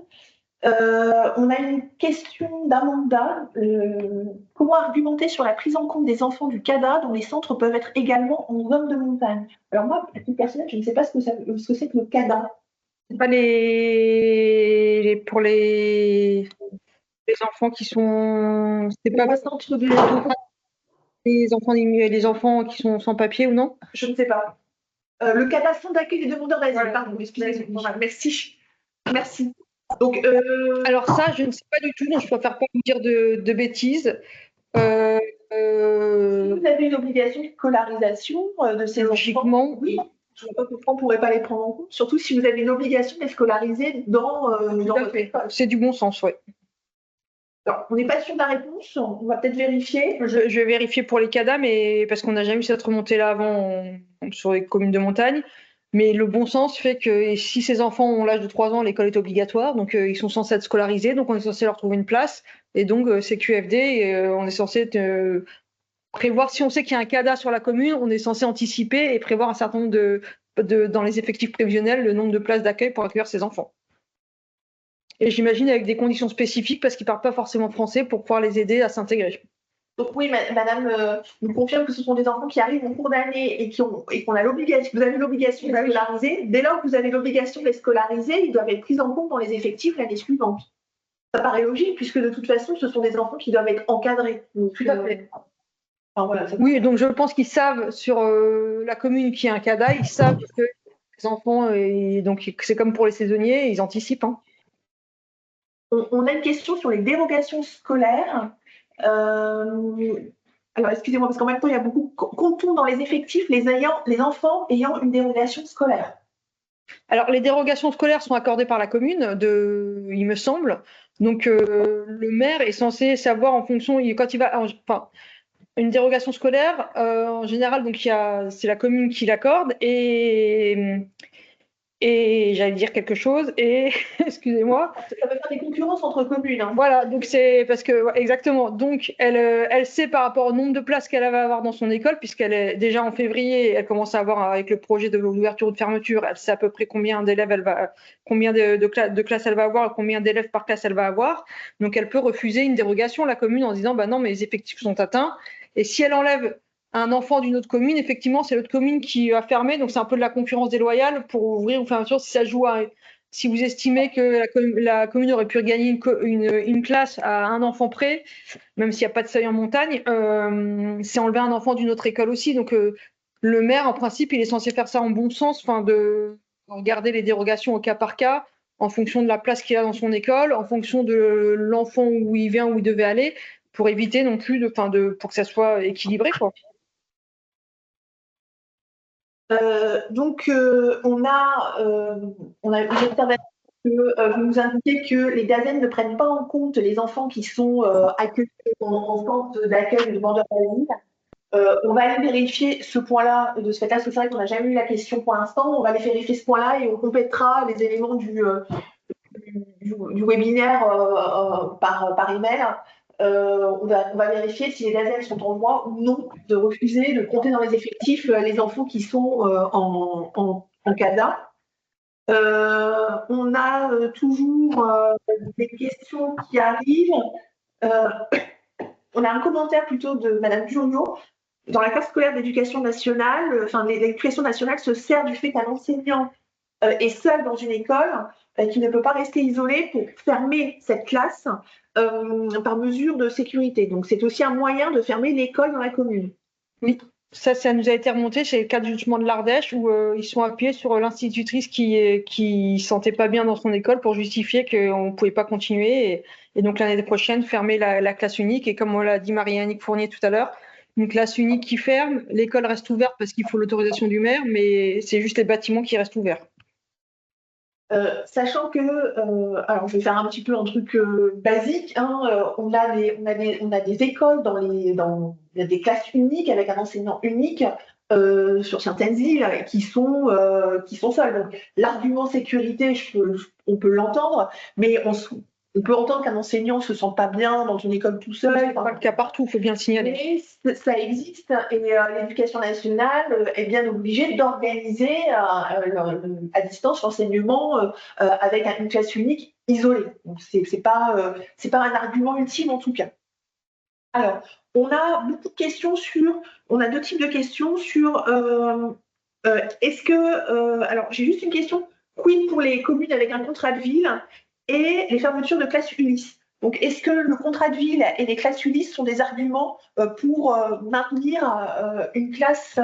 On a une question d'Amanda. Comment argumenter sur la prise en compte des enfants du CADA dont les centres peuvent être également en zone de montagne? Alors moi, à titre personnel, je ne sais pas ce que c'est que le CADA. C'est pas pour les enfants qui sont. C'est pas centre de. les enfants qui sont sans papier ou non? Je ne sais pas. Le CADA, Centre d'accueil des demandeurs d'asile. Voilà. Pardon, excusez-moi. Merci. Merci. Donc, alors ça, je ne sais pas du tout, donc je préfère pas vous dire de bêtises. Si vous avez une obligation de scolarisation de ces Logiquement, enfants, oui, je ne vois pas pourquoi on ne pourrait pas les prendre en compte, surtout si vous avez une obligation de les scolariser dans votre école. c'est du bon sens, oui. Alors, on n'est pas sûr de la réponse, on va peut-être vérifier. Je vais vérifier pour les CADA, mais parce qu'on n'a jamais eu cette remontée-là avant sur les communes de montagne. Mais le bon sens fait que si ces enfants ont l'âge de 3 ans, l'école est obligatoire, donc ils sont censés être scolarisés, donc on est censé leur trouver une place. Et donc c'est QFD, on est censé prévoir, si on sait qu'il y a un CADA sur la commune, on est censé anticiper et prévoir un certain nombre dans les effectifs prévisionnels, le nombre de places d'accueil pour accueillir ces enfants. Et j'imagine avec des conditions spécifiques parce qu'ils ne parlent pas forcément français pour pouvoir les aider à s'intégrer. Donc oui, madame nous confirme que ce sont des enfants qui arrivent en cours d'année et qu'on a l'obligation, vous avez l'obligation de les scolariser. Dès lors que vous avez l'obligation de les scolariser, ils doivent être pris en compte dans les effectifs l'année suivante. Ça paraît logique puisque de toute façon, ce sont des enfants qui doivent être encadrés. Donc, tout à fait. Enfin, voilà, oui, donc je pense qu'ils savent sur la commune qui a un CADA, ils savent que les enfants, et donc c'est comme pour les saisonniers, ils anticipent. Hein. On a une question sur les dérogations scolaires. Alors, excusez-moi, parce qu'en même temps, il y a beaucoup. Comptons dans les effectifs les enfants ayant une dérogation scolaire. Alors, les dérogations scolaires sont accordées par la commune, il me semble. Donc, le maire est censé savoir en fonction, quand il va. Enfin, une dérogation scolaire, en général, donc c'est la commune qui l'accorde et j'allais dire quelque chose et excusez-moi. Ça peut faire des concurrences entre communes. Hein. Voilà, donc c'est parce que exactement. Donc elle sait par rapport au nombre de places qu'elle va avoir dans son école, puisqu'elle est déjà en février, elle commence à avoir avec le projet de l'ouverture ou de fermeture, elle sait à peu près combien d'élèves combien de classes elle va avoir, combien d'élèves par classe elle va avoir. Donc elle peut refuser une dérogation la commune en disant bah non, mes effectifs sont atteints. Et si elle enlève un enfant d'une autre commune, effectivement, c'est l'autre commune qui va fermer. Donc, c'est un peu de la concurrence déloyale pour ouvrir ou fermeture. Si ça joue si vous estimez que la commune aurait pu gagner une classe à un enfant près, même s'il n'y a pas de seuil en montagne, c'est enlever un enfant d'une autre école aussi. Donc, le maire, en principe, il est censé faire ça en bon sens, de regarder les dérogations au cas par cas, en fonction de la place qu'il a dans son école, en fonction de l'enfant où il vient, où il devait aller, pour éviter non plus pour que ça soit équilibré, quoi. Donc, on a une observation que vous nous indiquez que les DAZEN ne prennent pas en compte les enfants qui sont accueillis en centre d'accueil de demandeurs d'asile. On va aller vérifier ce point-là de ce fait-là, parce que c'est vrai qu'on n'a jamais eu la question pour l'instant. On va aller vérifier ce point-là et on complétera les éléments du webinaire par email. On va vérifier si les DAZEN sont en droit ou non de refuser de compter dans les effectifs les enfants qui sont en CADA. On a toujours des questions qui arrivent. On a un commentaire plutôt de Madame Juriot. Dans la classe scolaire d'éducation nationale, l'éducation nationale se sert du fait qu'un enseignant est seul dans une école, qui ne peut pas rester isolé pour fermer cette classe par mesure de sécurité. Donc, c'est aussi un moyen de fermer l'école dans la commune. Oui, ça nous a été remonté chez le cas du jugement de l'Ardèche où ils sont appuyés sur l'institutrice qui sentait pas bien dans son école pour justifier qu'on ne pouvait pas continuer et donc l'année prochaine fermer la classe unique. Et comme on l'a dit Marie-Annick Fournier tout à l'heure, une classe unique qui ferme, l'école reste ouverte parce qu'il faut l'autorisation du maire, mais c'est juste les bâtiments qui restent ouverts. Sachant que, alors je vais faire un petit peu un truc basique, hein, on a des écoles il y a des classes uniques avec un enseignant unique sur certaines îles qui sont seules. Donc, l'argument sécurité, on peut l'entendre, mais on peut entendre qu'un enseignant ne se sent pas bien dans une école tout seul. C'est pas le cas partout, il faut bien le signaler. Mais ça existe et l'éducation nationale est bien obligée d'organiser à distance l'enseignement avec une classe unique isolée. Donc c'est pas un argument ultime en tout cas. Alors, on a beaucoup de questions on a deux types de questions sur est-ce que alors j'ai juste une question, quid pour les communes avec un contrat de ville et les fermetures de classes Ulysse. Donc, est-ce que le contrat de ville et les classes Ulysse sont des arguments pour maintenir une classe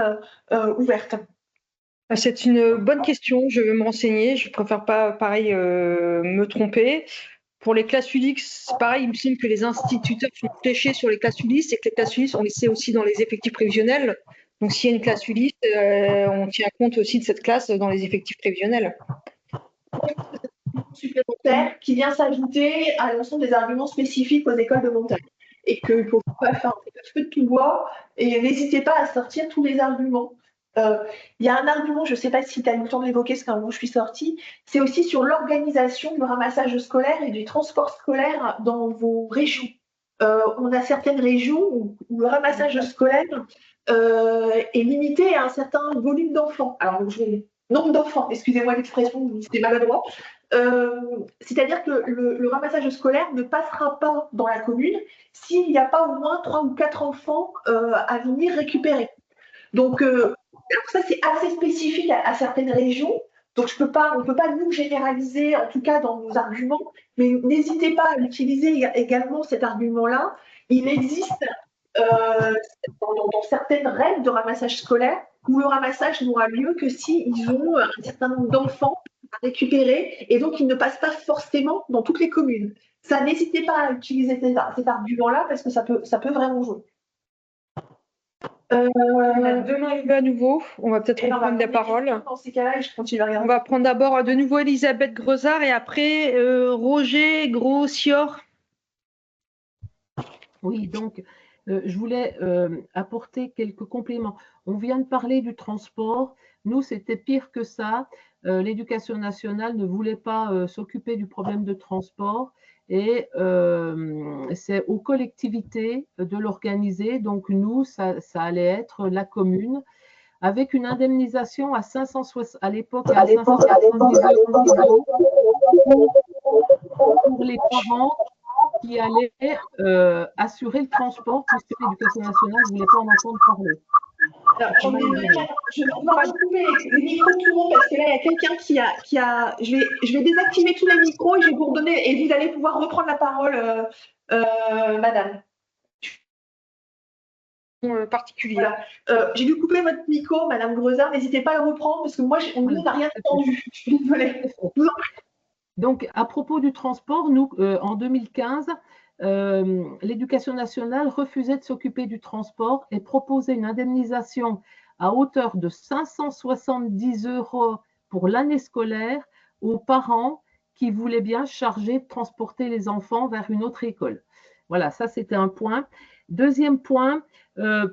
ouverte? C'est une bonne question, je vais me renseigner, je préfère pas, pareil, me tromper. Pour les classes Ulysse, pareil, il me semble que les instituteurs sont fléchés sur les classes Ulysse et que les classes Ulysse, on les sait aussi dans les effectifs prévisionnels. Donc, s'il y a une classe Ulysse, on tient compte aussi de cette classe dans les effectifs prévisionnels. Supplémentaire qui vient s'ajouter à l'ensemble des arguments spécifiques aux écoles de montagne. Et qu'il ne faut pas faire un feu de tout bois et n'hésitez pas à sortir tous les arguments. Il y a un argument, je ne sais pas si tu as eu le temps de l'évoquer, parce qu'un moment je suis sortie, c'est aussi sur l'organisation du ramassage scolaire et du transport scolaire dans vos régions. On a certaines régions où le ramassage scolaire est limité à un certain volume d'enfants. Alors, nombre d'enfants, excusez-moi l'expression, c'était maladroit. C'est-à-dire que le ramassage scolaire ne passera pas dans la commune s'il n'y a pas au moins 3 ou 4 enfants à venir récupérer. Donc, ça, c'est assez spécifique à certaines régions. Donc, on ne peut pas nous généraliser, en tout cas dans nos arguments, mais n'hésitez pas à utiliser également cet argument-là. Il existe dans certaines règles de ramassage scolaire où le ramassage n'aura lieu que s'ils ont un certain nombre d'enfants à récupérer et donc ils ne passent pas forcément dans toutes les communes. Ça, n'hésitez pas à utiliser cet argument-là parce que ça peut vraiment jouer. On a deux mains levées à nouveau. On va peut-être reprendre la parole. Dans ces cas-là, je continue à regarder. On va prendre d'abord de nouveau Elisabeth Grezard et après Roger Grossior. Oui, donc je voulais apporter quelques compléments. On vient de parler du transport. Nous, c'était pire que ça. L'éducation nationale ne voulait pas s'occuper du problème de transport et c'est aux collectivités de l'organiser. Donc nous, ça allait être la commune avec une indemnisation à 560 à l'époque à 570 € pour les parents qui allaient assurer le transport puisque l'éducation nationale ne voulait pas en entendre parler. Alors, je vais couper les micros tout le monde parce que là, il y a quelqu'un qui a. Je vais désactiver tous les micros et je vais vous redonner et vous allez pouvoir reprendre la parole, madame. Particulier. Voilà. J'ai dû couper votre micro, madame Grezard. N'hésitez pas à le reprendre parce que moi, on n'a rien entendu. Je suis désolée. Donc, à propos du transport, nous, en 2015, l'éducation nationale refusait de s'occuper du transport et proposait une indemnisation à hauteur de 570 € pour l'année scolaire aux parents qui voulaient bien charger de transporter les enfants vers une autre école. Voilà, ça c'était un point. Deuxième point,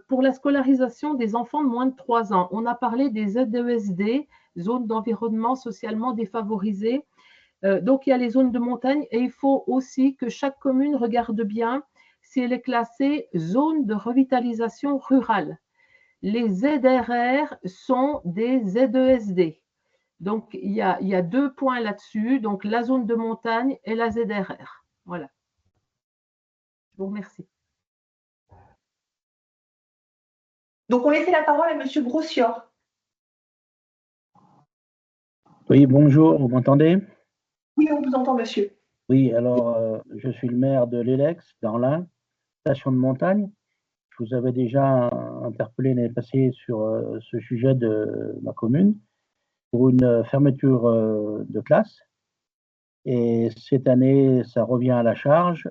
pour la scolarisation des enfants de moins de 3 ans, on a parlé des ZESD, zones d'environnement socialement défavorisées. Donc, il y a les zones de montagne et il faut aussi que chaque commune regarde bien si elle est classée zone de revitalisation rurale. Les ZRR sont des ZESD. Donc, il y a 2 points là-dessus, donc la zone de montagne et la ZRR. Voilà. Je vous remercie. Donc, on laisse la parole à monsieur Grossior. Oui, bonjour, vous m'entendez? Oui, on vous entend, monsieur. Oui, alors, je suis le maire de l'Elex, dans l'Ain, station de montagne. Je vous avais déjà interpellé l'année passée sur ce sujet de ma commune pour une fermeture de classe. Et cette année, ça revient à la charge.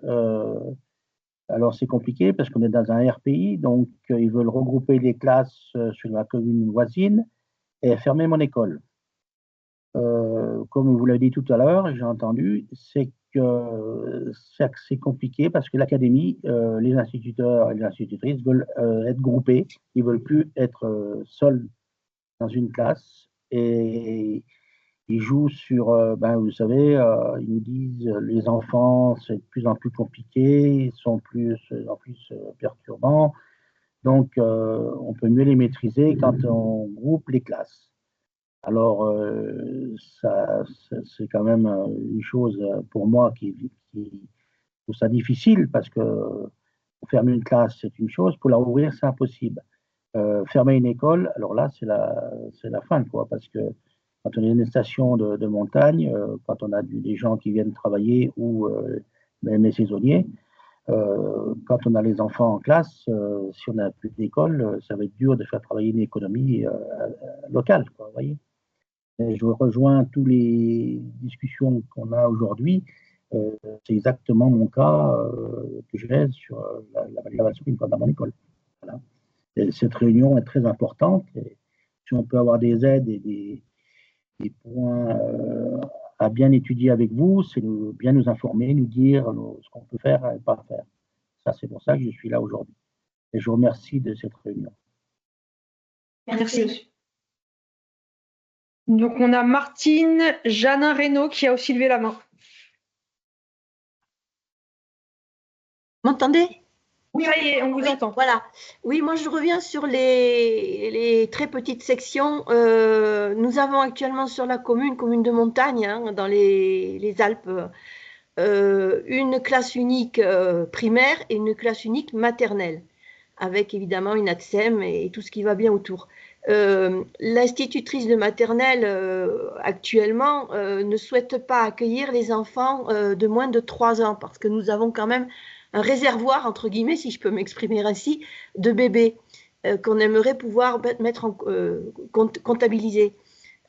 Alors, c'est compliqué parce qu'on est dans un RPI, donc ils veulent regrouper les classes sur la commune voisine et fermer mon école. comme vous l'avez dit tout à l'heure, j'ai entendu, c'est que c'est compliqué parce que l'académie, les instituteurs et les institutrices veulent être groupés, ils ne veulent plus être seuls dans une classe et ils jouent sur, vous savez, ils nous disent les enfants, c'est de plus en plus compliqué, ils sont en plus perturbants, donc on peut mieux les maîtriser quand on groupe les classes. Alors, c'est quand même une chose pour moi qui trouve ça difficile parce que fermer une classe, c'est une chose, pour la rouvrir, c'est impossible. Fermer une école, alors là, c'est la fin, quoi, parce que quand on est une station de montagne, quand on a des gens qui viennent travailler ou même les saisonniers, quand on a les enfants en classe, si on n'a plus d'école, ça va être dur de faire travailler une économie locale, quoi, vous voyez. Et je rejoins toutes les discussions qu'on a aujourd'hui. C'est exactement mon cas que j'ai sur la validation d'une fois dans mon école. Voilà. Cette réunion est très importante. Et si on peut avoir des aides et des points à bien étudier avec vous, c'est bien nous informer, nous dire ce qu'on peut faire et pas faire. Ça, c'est pour ça que je suis là aujourd'hui. Et je vous remercie de cette réunion. Merci. Donc, on a Martine Jeannin Reynaud qui a aussi levé la main. M'entendez? Oui, Ça y est, on vous entend. Voilà. Oui, moi je reviens sur les très petites sections. Nous avons actuellement sur la commune de montagne, hein, dans les Alpes, une classe unique primaire et une classe unique maternelle, avec évidemment une ATSEM et tout ce qui va bien autour. L'institutrice de maternelle actuellement ne souhaite pas accueillir les enfants de moins de 3 ans parce que nous avons quand même un réservoir, entre guillemets, si je peux m'exprimer ainsi, de bébés qu'on aimerait pouvoir mettre comptabiliser.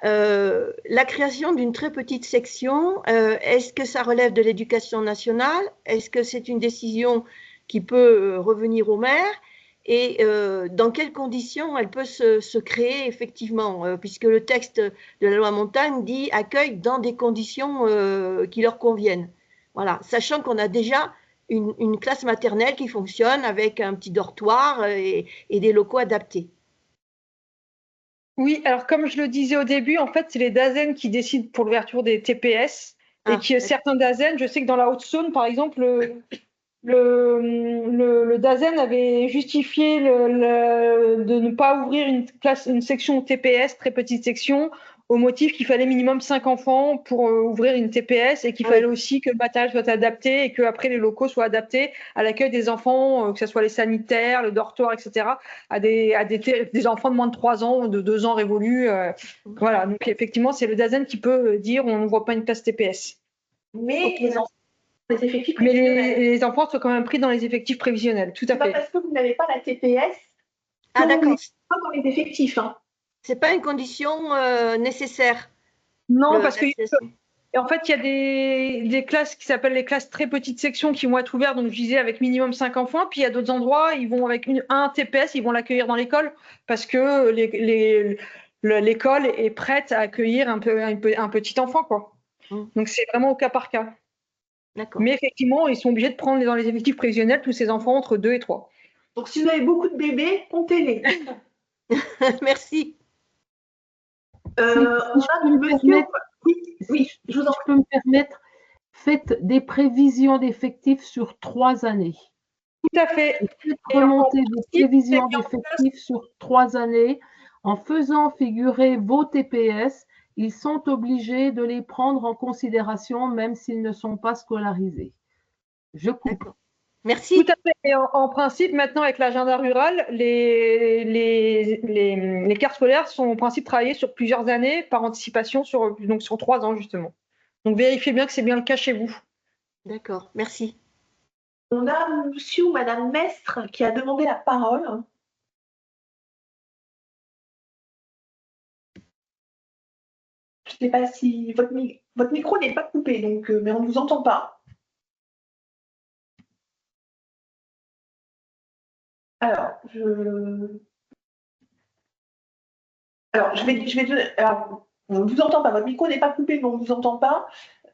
La création d'une très petite section, est-ce que ça relève de l'éducation nationale? Est-ce que c'est une décision qui peut revenir au maire? Et dans quelles conditions elle peut se créer effectivement, puisque le texte de la loi Montagne dit accueil dans des conditions qui leur conviennent. Voilà, sachant qu'on a déjà une classe maternelle qui fonctionne avec un petit dortoir et des locaux adaptés. Oui, alors comme je le disais au début, en fait, c'est les DAZEN qui décident pour l'ouverture des TPS. Et que certains DAZEN, je sais que dans la Haute-Saône, par exemple, le DAZEN avait justifié de ne pas ouvrir une section TPS, très petite section, au motif qu'il fallait minimum 5 enfants pour ouvrir une TPS et qu'il fallait aussi que le matériel soit adapté et qu'après les locaux soient adaptés à l'accueil des enfants, que ce soit les sanitaires, le dortoir, etc., à des enfants de moins de 3 ans, de 2 ans révolus. Voilà, donc effectivement, c'est le DAZEN qui peut dire on n'ouvre pas une classe TPS. Mais les enfants, les effectifs Mais prévisionnels. les enfants sont quand même pris dans les effectifs prévisionnels, tout à fait. C'est pas parce que vous n'avez pas la TPS Ah d'accord. Pas dans les effectifs. Hein. C'est pas une condition nécessaire. Non, parce que en fait, il y a des classes qui s'appellent les classes très petites sections qui vont être ouvertes, donc je disais avec minimum 5 enfants. Puis il y a d'autres endroits, ils vont avec un TPS, ils vont l'accueillir dans l'école parce que l'école est prête à accueillir un petit enfant, quoi. Donc c'est vraiment au cas par cas. Mais effectivement, ils sont obligés de prendre dans les effectifs prévisionnels tous ces enfants entre 2 et 3. Donc si vous avez beaucoup de bébés, comptez-les. Merci. Oui, je peux me permettre, faites des prévisions d'effectifs sur 3 années. Tout à fait. Remontez des prévisions d'effectifs sur 3 années en faisant figurer vos TPS. Ils sont obligés de les prendre en considération même s'ils ne sont pas scolarisés. Je coupe. Merci. Tout à fait. Et en principe, maintenant, avec l'agenda rural, les cartes scolaires sont en principe travaillées sur plusieurs années par anticipation, donc sur 3 ans, justement. Donc, vérifiez bien que c'est bien le cas chez vous. D'accord, merci. On a monsieur ou madame Mestre qui a demandé la parole. Je ne sais pas si votre micro n'est pas coupé, donc, mais on ne vous entend pas. Alors, je vais donner. Alors, On ne vous entend pas. Votre micro n'est pas coupé, mais on ne vous entend pas.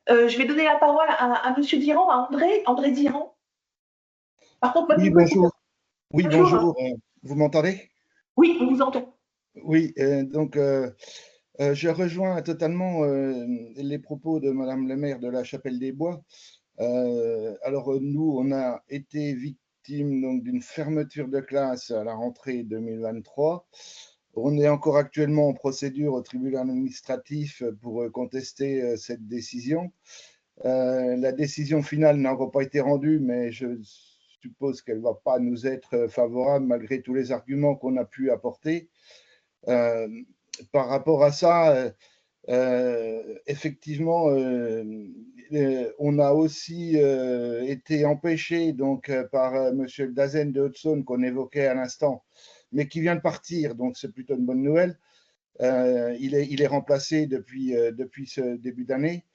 Je vais donner la parole à Monsieur Diran, à André Diran. Par contre, votre Oui, micro est coupé. bonjour. Oui, bonjour. Vous m'entendez? Oui, on vous entend. Oui, donc je rejoins totalement les propos de Madame le maire de la Chapelle-des-Bois. Alors nous, on a été victime donc d'une fermeture de classe à la rentrée 2023. On est encore actuellement en procédure au tribunal administratif pour contester cette décision. La décision finale n'a encore pas été rendue, mais je suppose qu'elle ne va pas nous être favorable malgré tous les arguments qu'on a pu apporter. Par rapport à ça, effectivement, on a aussi été empêché donc, par Monsieur Dazen de Haute-Saône qu'on évoquait à l'instant, mais qui vient de partir, donc c'est plutôt une bonne nouvelle. Il est remplacé depuis ce début d'année.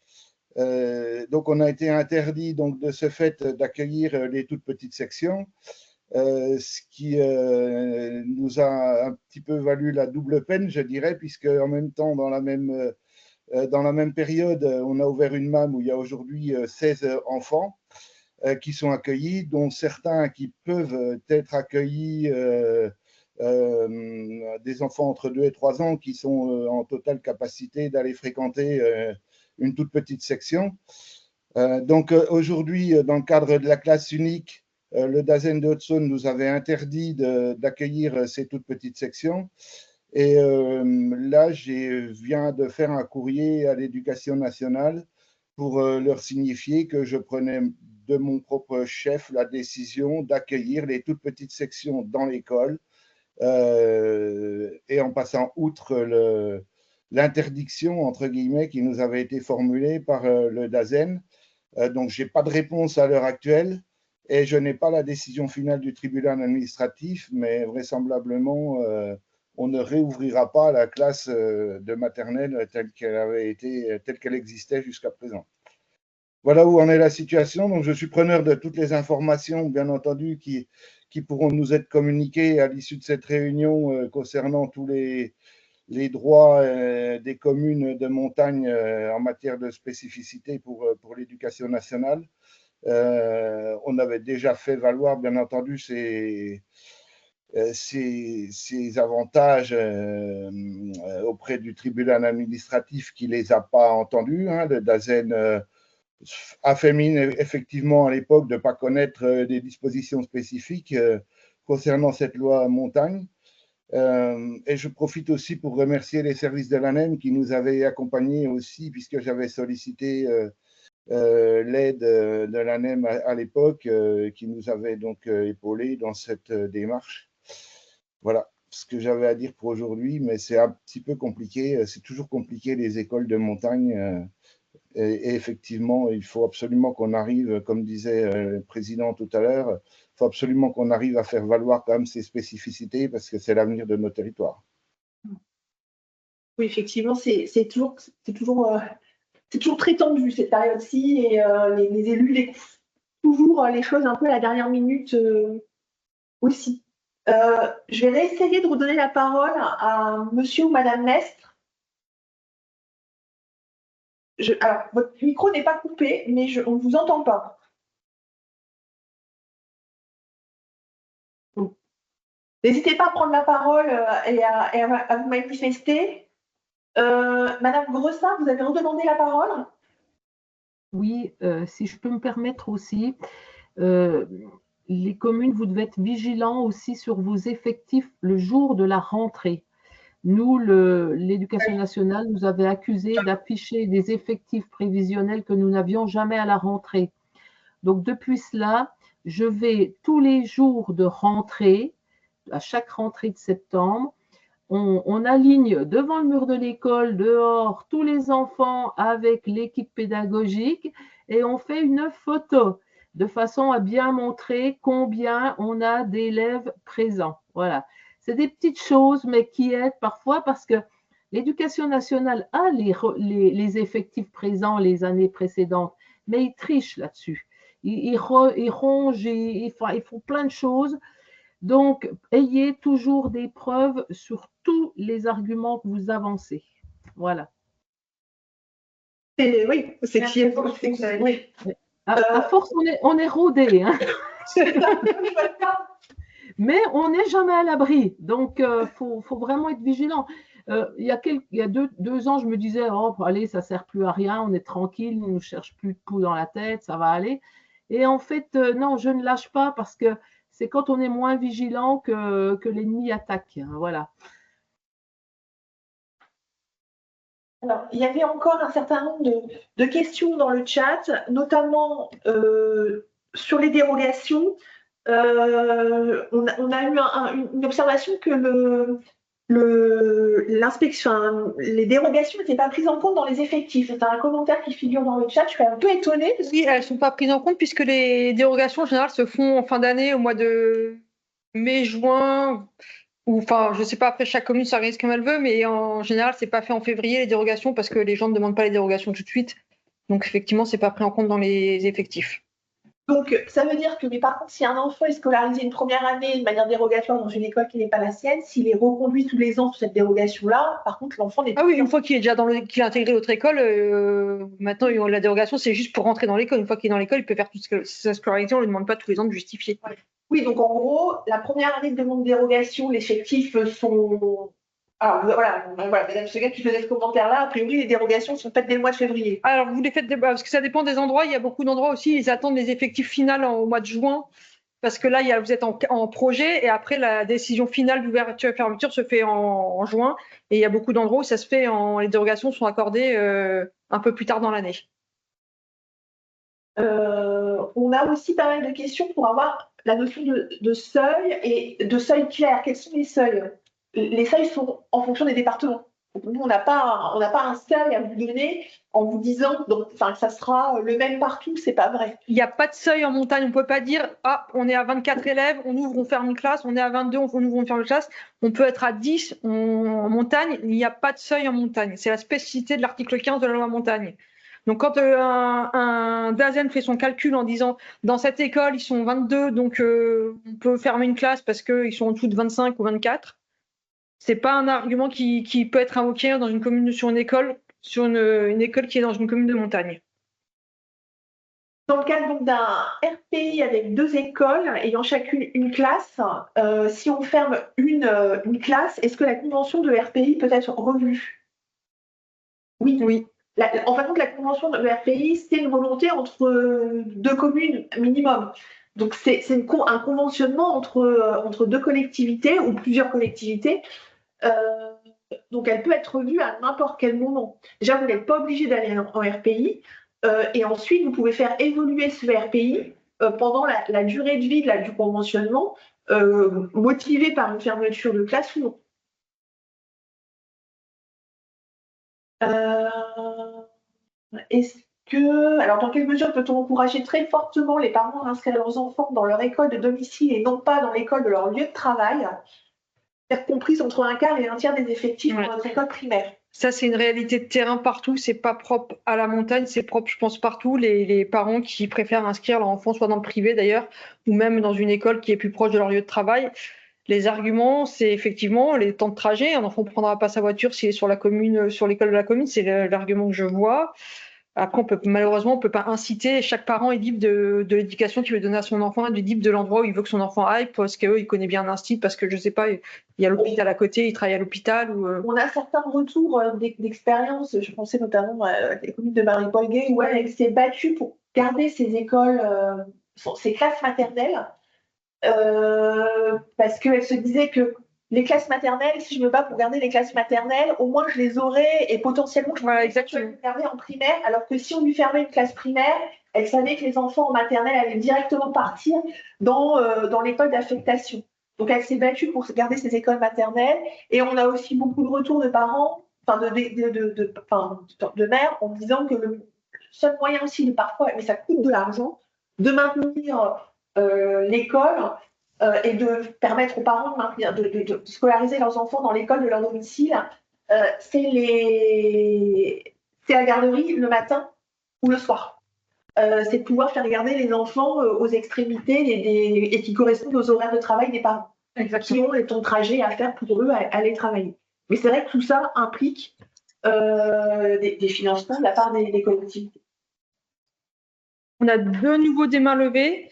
Donc on a été interdit donc, de ce fait d'accueillir les toutes petites sections. Ce qui nous a un petit peu valu la double peine, je dirais, puisque en même temps, dans la même période, on a ouvert une MAM où il y a aujourd'hui 16 enfants qui sont accueillis, dont certains qui peuvent être accueillis, des enfants entre 2 et 3 ans qui sont en totale capacité d'aller fréquenter une toute petite section. Donc aujourd'hui, dans le cadre de la classe unique, le Dazen de Haute-Saône nous avait interdit d'accueillir ces toutes petites sections. Et là, je viens de faire un courrier à l'Éducation nationale pour leur signifier que je prenais de mon propre chef la décision d'accueillir les toutes petites sections dans l'école et en passant outre l'interdiction, entre guillemets, qui nous avait été formulée par le Dazen. Donc, je n'ai pas de réponse à l'heure actuelle. Et je n'ai pas la décision finale du tribunal administratif, mais vraisemblablement, on ne réouvrira pas la classe de maternelle telle qu'elle existait jusqu'à présent. Voilà où en est la situation. Donc, je suis preneur de toutes les informations, bien entendu, qui pourront nous être communiquées à l'issue de cette réunion concernant tous les droits des communes de montagne en matière de spécificité pour l'éducation nationale. On avait déjà fait valoir, bien entendu, ces avantages auprès du tribunal administratif qui ne les a pas entendus. Le Dazen a fait mine, effectivement, à l'époque, de ne pas connaître des dispositions spécifiques concernant cette loi montagne. Et je profite aussi pour remercier les services de l'ANEM qui nous avaient accompagnés aussi, puisque j'avais sollicité l'aide de l'ANEM à l'époque, qui nous avait donc épaulés dans cette démarche. Voilà ce que j'avais à dire pour aujourd'hui, mais c'est un petit peu compliqué. C'est toujours compliqué les écoles de montagne. Et effectivement, il faut absolument qu'on arrive, comme disait le président tout à l'heure, il faut absolument qu'on arrive à faire valoir quand même ces spécificités parce que c'est l'avenir de nos territoires. Oui, effectivement, c'est toujours très tendu cette période-ci et les élus découvrent toujours les choses un peu à la dernière minute aussi. Je vais essayer de redonner la parole à monsieur ou madame Mestre. Alors, votre micro n'est pas coupé, mais on ne vous entend pas. N'hésitez pas à prendre la parole et à vous manifester. Madame Gressat, vous avez redemandé la parole? Oui, si je peux me permettre aussi, les communes, vous devez être vigilants aussi sur vos effectifs le jour de la rentrée. Nous, l'Éducation nationale nous avait accusés d'afficher des effectifs prévisionnels que nous n'avions jamais à la rentrée. Donc, depuis cela, je vais tous les jours de rentrée, à chaque rentrée de septembre, on aligne devant le mur de l'école, dehors, tous les enfants avec l'équipe pédagogique et on fait une photo de façon à bien montrer combien on a d'élèves présents. Voilà. C'est des petites choses, mais qui aident parfois parce que l'Éducation nationale a les effectifs présents les années précédentes, mais ils trichent là-dessus. Ils rongent, ils font plein de choses. Donc, ayez toujours des preuves sur tous les arguments que vous avancez. Voilà. Oui, c'est qui est oui. À force, on est rodé, hein. Mais on n'est jamais à l'abri. Donc, faut vraiment être vigilant. Il y a deux ans, je me disais, oh, allez, ça sert plus à rien, on est tranquille, on ne cherche plus de poux dans la tête, ça va aller. Et en fait, non, je ne lâche pas parce que c'est quand on est moins vigilant que l'ennemi attaque. Hein, voilà. Alors, il y avait encore un certain nombre de questions dans le chat, notamment sur les dérogations. On a eu une observation que l'inspection, les dérogations n'étaient pas prises en compte dans les effectifs. C'est un commentaire qui figure dans le chat. Je suis un peu étonnée. Oui, elles ne sont pas prises en compte puisque les dérogations en général se font en fin d'année, au mois de mai, juin. Ou, enfin, je ne sais pas, après chaque commune s'organise comme elle veut, mais en général, c'est pas fait en février les dérogations parce que les gens ne demandent pas les dérogations tout de suite. Donc effectivement, c'est pas pris en compte dans les effectifs. Donc ça veut dire que, mais par contre, si un enfant est scolarisé une première année de manière dérogatoire dans une école qui n'est pas la sienne, s'il est reconduit tous les ans sur cette dérogation-là, par contre, l'enfant n'est pas. Ah oui, une fois qu'il est déjà qu'il a intégré l'autre école, maintenant la dérogation, c'est juste pour rentrer dans l'école. Une fois qu'il est dans l'école, il peut faire toute sa scolarité, on ne lui demande pas tous les ans de justifier. Ouais. Oui, donc en gros, la première année de demande de dérogation, les effectifs sont. Alors voilà, Madame Seguin qui faisait ce commentaire-là, a priori, les dérogations sont faites dès le mois de février. Alors vous les faites, parce que ça dépend des endroits. Il y a beaucoup d'endroits aussi, ils attendent les effectifs finales au mois de juin, parce que là, vous êtes en projet, et après, la décision finale d'ouverture et fermeture se fait en juin. Et il y a beaucoup d'endroits où ça se fait, les dérogations sont accordées un peu plus tard dans l'année. On a aussi pas mal de questions pour avoir la notion de seuil et de seuil clair. Quels sont les seuils? Les seuils sont en fonction des départements. Nous, on n'a pas un seuil à vous donner en vous disant que ça sera le même partout, c'est pas vrai. Il n'y a pas de seuil en montagne. On ne peut pas dire on est à 24 élèves, on ouvre, on ferme une classe, on est à 22, on ouvre, on ferme une classe. On peut être à 10 en montagne, il n'y a pas de seuil en montagne. C'est la spécificité de l'article 15 de la loi montagne. Donc, quand un DAZEN fait son calcul en disant dans cette école, ils sont 22, donc on peut fermer une classe parce qu'ils sont en dessous de 25 ou 24, c'est pas un argument qui peut être invoqué dans une commune, sur une école qui est dans une commune de montagne. Dans le cadre d'un RPI avec 2 écoles ayant chacune une classe, si on ferme une classe, est-ce que la convention de RPI peut être revue? Oui. En fin de compte, la convention de RPI, c'est une volonté entre 2 communes minimum. Donc, c'est un conventionnement entre 2 collectivités ou plusieurs collectivités. Donc, elle peut être revue à n'importe quel moment. Déjà, vous n'êtes pas obligé d'aller en RPI. Et ensuite, vous pouvez faire évoluer ce RPI pendant la durée de vie du conventionnement, motivé par une fermeture de classe ou non. Alors, dans quelle mesure peut-on encourager très fortement les parents à inscrire leurs enfants dans leur école de domicile et non pas dans l'école de leur lieu de travail, comprise entre un quart et un tiers des effectifs dans notre école primaire? Ça, c'est une réalité de terrain partout. C'est pas propre à la montagne, c'est propre, je pense, partout. Les parents qui préfèrent inscrire leur enfant soit dans le privé d'ailleurs, ou même dans une école qui est plus proche de leur lieu de travail. Les arguments, c'est effectivement les temps de trajet. Un enfant ne prendra pas sa voiture s'il est sur la commune, sur l'école de la commune. C'est l'argument que je vois. Après, malheureusement, on ne peut pas inciter. Chaque parent est libre de l'éducation qu'il veut donner à son enfant, est libre de l'endroit où il veut que son enfant aille, parce qu'il connaît bien un institut, parce que je ne sais pas, il y a l'hôpital à côté, il travaille à l'hôpital. On a certains retours d'expérience. Je pensais notamment à la commune de Marie-Paul Gay, où elle s'est battue pour garder ses écoles, ses classes maternelles, parce qu'elle se disait que les classes maternelles, si je me bats pour garder les classes maternelles, au moins je les aurais et potentiellement je pourrais les garder en primaire, alors que si on lui fermait une classe primaire, elle savait que les enfants en maternelle allaient directement partir dans l'école d'affectation. Donc elle s'est battue pour garder ses écoles maternelles, et on a aussi beaucoup de retours de parents, de mères, en disant que le seul moyen aussi de parfois, mais ça coûte de l'argent, de maintenir l'école, et de permettre aux parents de scolariser leurs enfants dans l'école de leur domicile, c'est la garderie le matin ou le soir. C'est de pouvoir faire garder les enfants aux extrémités et qui correspondent aux horaires de travail des parents. Exactement. Qui ont les temps de trajet à faire pour eux à aller travailler. Mais c'est vrai que tout ça implique des financements de la part des collectivités. On a 2 nouveaux des mains levées.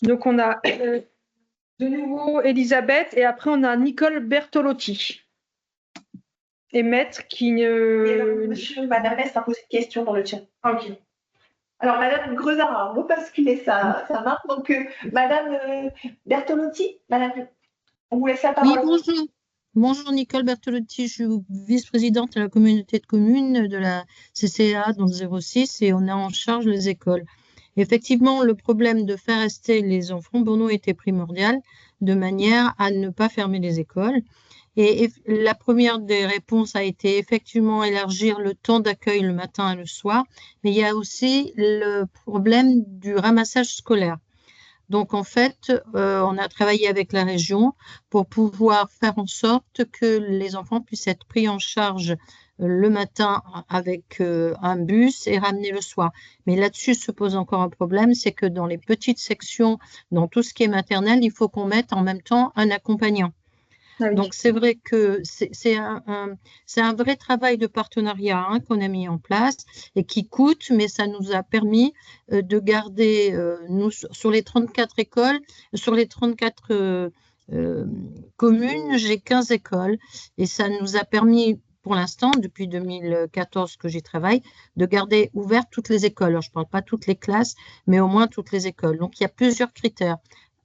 Donc, on a de nouveau Elisabeth et après, on a Nicole Bertolotti. Et Maître qui ne. Madame Mestre a posé une question dans le chat. Ok. Alors, Madame Grezard a rebasculé sa main. Donc, Madame Bertolotti, on vous laisse la parole. Oui, bonjour. Bonjour Nicole Bertolotti, je suis vice-présidente de la communauté de communes de la CCA dans le 06 et on a en charge les écoles. Effectivement, le problème de faire rester les enfants pour nous était primordial de manière à ne pas fermer les écoles. Et la première des réponses a été effectivement élargir le temps d'accueil le matin et le soir, mais il y a aussi le problème du ramassage scolaire. Donc, en fait, on a travaillé avec la région pour pouvoir faire en sorte que les enfants puissent être pris en charge le matin avec un bus et ramenés le soir. Mais là-dessus se pose encore un problème, c'est que dans les petites sections, dans tout ce qui est maternelle, il faut qu'on mette en même temps un accompagnant. Ah oui. Donc, c'est vrai que c'est un vrai travail de partenariat qu'on a mis en place et qui coûte, mais ça nous a permis de garder, nous, sur les 34 écoles, sur les 34 communes, j'ai 15 écoles et ça nous a permis, pour l'instant, depuis 2014 que j'y travaille, de garder ouvertes toutes les écoles. Alors, je ne parle pas toutes les classes, mais au moins toutes les écoles. Donc, il y a plusieurs critères.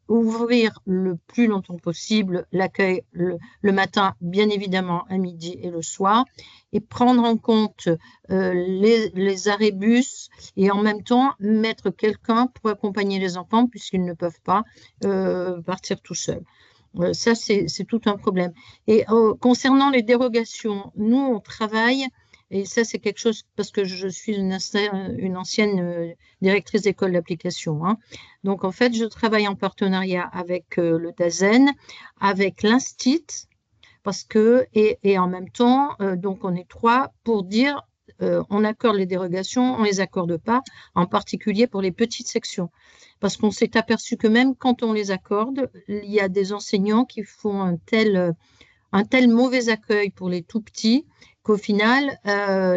Ouvrir le plus longtemps possible l'accueil le matin, bien évidemment, à midi et le soir, et prendre en compte les arrêts bus et en même temps mettre quelqu'un pour accompagner les enfants puisqu'ils ne peuvent pas partir tout seuls. Ça, c'est tout un problème. Et concernant les dérogations, nous, on travaille, et ça, c'est quelque chose, parce que je suis une ancienne directrice d'école d'application. Donc, en fait, je travaille en partenariat avec le DAZEN, avec l'Instit, parce que, et en même temps, donc, on est 3 pour dire, on accorde les dérogations, on ne les accorde pas, en particulier pour les petites sections. Parce qu'on s'est aperçu que même quand on les accorde, il y a des enseignants qui font un tel mauvais accueil pour les tout petits qu'au final,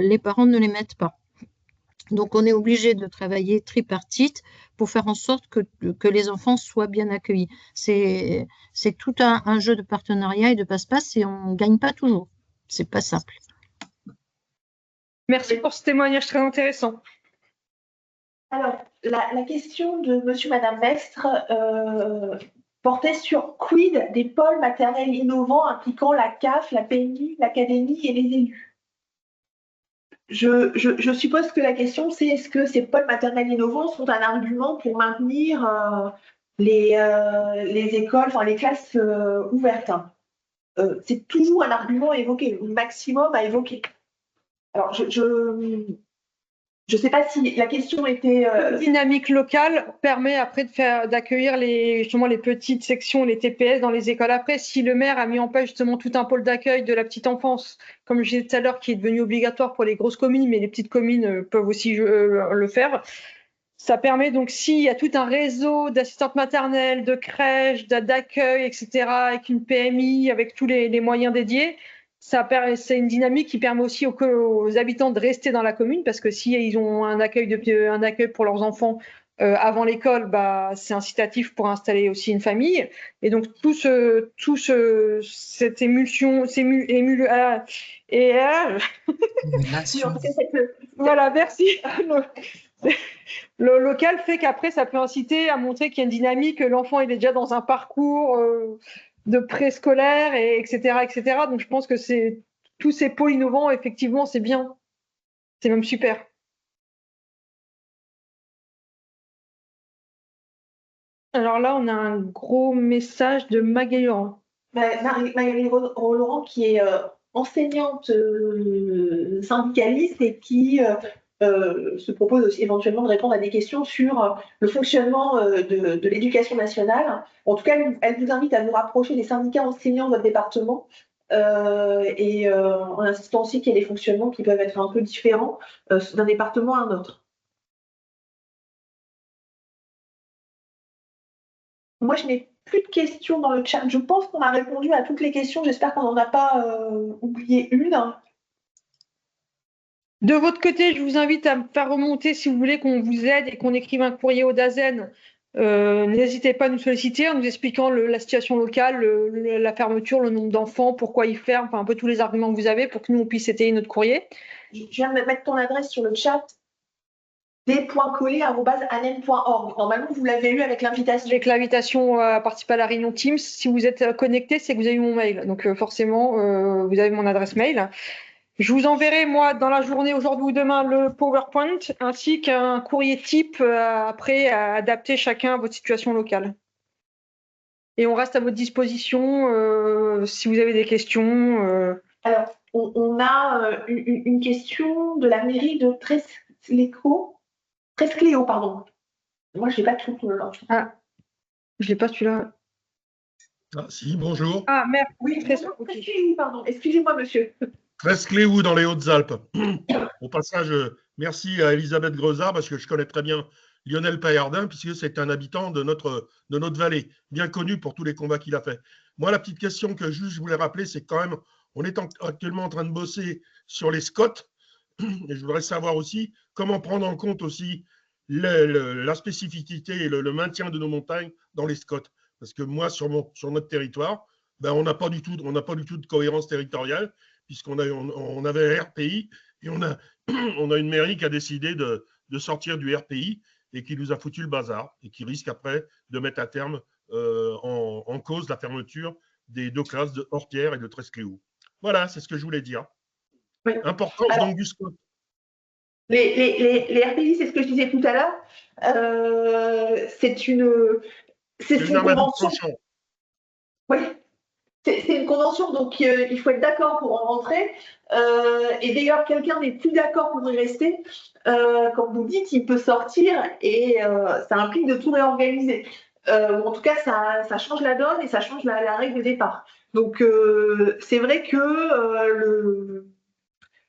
les parents ne les mettent pas. Donc, on est obligé de travailler tripartite pour faire en sorte que les enfants soient bien accueillis. C'est tout un jeu de partenariat et de passe-passe et on ne gagne pas toujours. C'est pas simple. Merci pour ce témoignage très intéressant. Alors, la question de monsieur, madame Mestre portait sur quid des pôles maternels innovants impliquant la CAF, la PMI, l'académie et les élus. Je suppose que la question, c'est est-ce que ces pôles maternels innovants sont un argument pour maintenir les écoles, enfin les classes ouvertes. C'est toujours un argument évoqué, un maximum à évoquer. Alors, je ne sais pas si la question était. La dynamique locale permet après d'accueillir justement les petites sections, les TPS dans les écoles après. Si le maire a mis en place justement tout un pôle d'accueil de la petite enfance, comme je disais tout à l'heure, qui est devenu obligatoire pour les grosses communes, mais les petites communes peuvent aussi le faire. Ça permet donc, s'il y a tout un réseau d'assistantes maternelles, de crèches, d'accueil, etc., avec une PMI, avec tous les moyens dédiés, c'est une dynamique qui permet aussi aux habitants de rester dans la commune, parce que s'ils ont un accueil pour leurs enfants avant l'école, c'est incitatif pour installer aussi une famille. Et donc, cette émulsion, voilà, merci. Le local fait qu'après, ça peut inciter à montrer qu'il y a une dynamique, que l'enfant il est déjà dans un parcours de préscolaire, etc., etc. Donc, je pense que tous ces pôles innovants, effectivement, c'est bien. C'est même super. Alors là, on a un gros message de Magali Laurent. Magali Laurent, qui est enseignante syndicaliste et qui se propose aussi éventuellement de répondre à des questions sur le fonctionnement de l'éducation nationale. En tout cas, elle vous invite à vous rapprocher des syndicats enseignants de votre département en insistant aussi qu'il y a des fonctionnements qui peuvent être un peu différents d'un département à un autre. Moi, je n'ai plus de questions dans le chat. Je pense qu'on a répondu à toutes les questions. J'espère qu'on n'en a pas oublié une. De votre côté, je vous invite à me faire remonter si vous voulez qu'on vous aide et qu'on écrive un courrier au DAZEN. N'hésitez pas à nous solliciter en nous expliquant la situation locale, la fermeture, le nombre d'enfants, pourquoi ils ferment, enfin, un peu tous les arguments que vous avez pour que nous, on puisse étayer notre courrier. Je viens de mettre ton adresse sur le chat, d.collet@anem.org. Normalement, vous l'avez eu avec l'invitation. Avec l'invitation à participer à la réunion Teams, si vous êtes connecté, c'est que vous avez eu mon mail. Donc forcément, vous avez mon adresse mail. Je vous enverrai, moi, dans la journée, aujourd'hui ou demain, le PowerPoint, ainsi qu'un courrier type après à adapter chacun à votre situation locale. Et on reste à votre disposition si vous avez des questions. Alors, on a une question de la mairie de Trescléo, pardon. Moi, je n'ai pas tout le Ah, je l'ai pas celui-là. Ah, si, bonjour. Ah, merde, oui, Trescléo, pardon. Excusez-moi, monsieur. Trescléo dans les Hautes-Alpes. Au passage, merci à Elisabeth Grezard parce que je connais très bien Lionel Paillardin puisque c'est un habitant de notre vallée, bien connu pour tous les combats qu'il a fait. Moi, la petite question que je voulais rappeler, c'est quand même, on est actuellement en train de bosser sur les SCOT et je voudrais savoir aussi comment prendre en compte aussi la spécificité et le maintien de nos montagnes dans les SCOT. Parce que moi, sur notre territoire, ben, on n'a pas du tout de cohérence territoriale puisqu'on avait un RPI et on a une mairie qui a décidé de sortir du RPI et qui nous a foutu le bazar et qui risque après de mettre à terme en cause la fermeture des 2 classes de Hortière et de Trescléo. Voilà, c'est ce que je voulais dire. Oui. Importance donc du SCOT. Les RPI, c'est ce que je disais tout à l'heure. C'est une convention. Oui. C'est une convention, donc il faut être d'accord pour en rentrer. Et d'ailleurs, quelqu'un n'est plus d'accord pour y rester. Comme vous dites, il peut sortir et ça implique de tout réorganiser. En tout cas, ça change la donne et ça change la règle de départ. Donc, c'est vrai que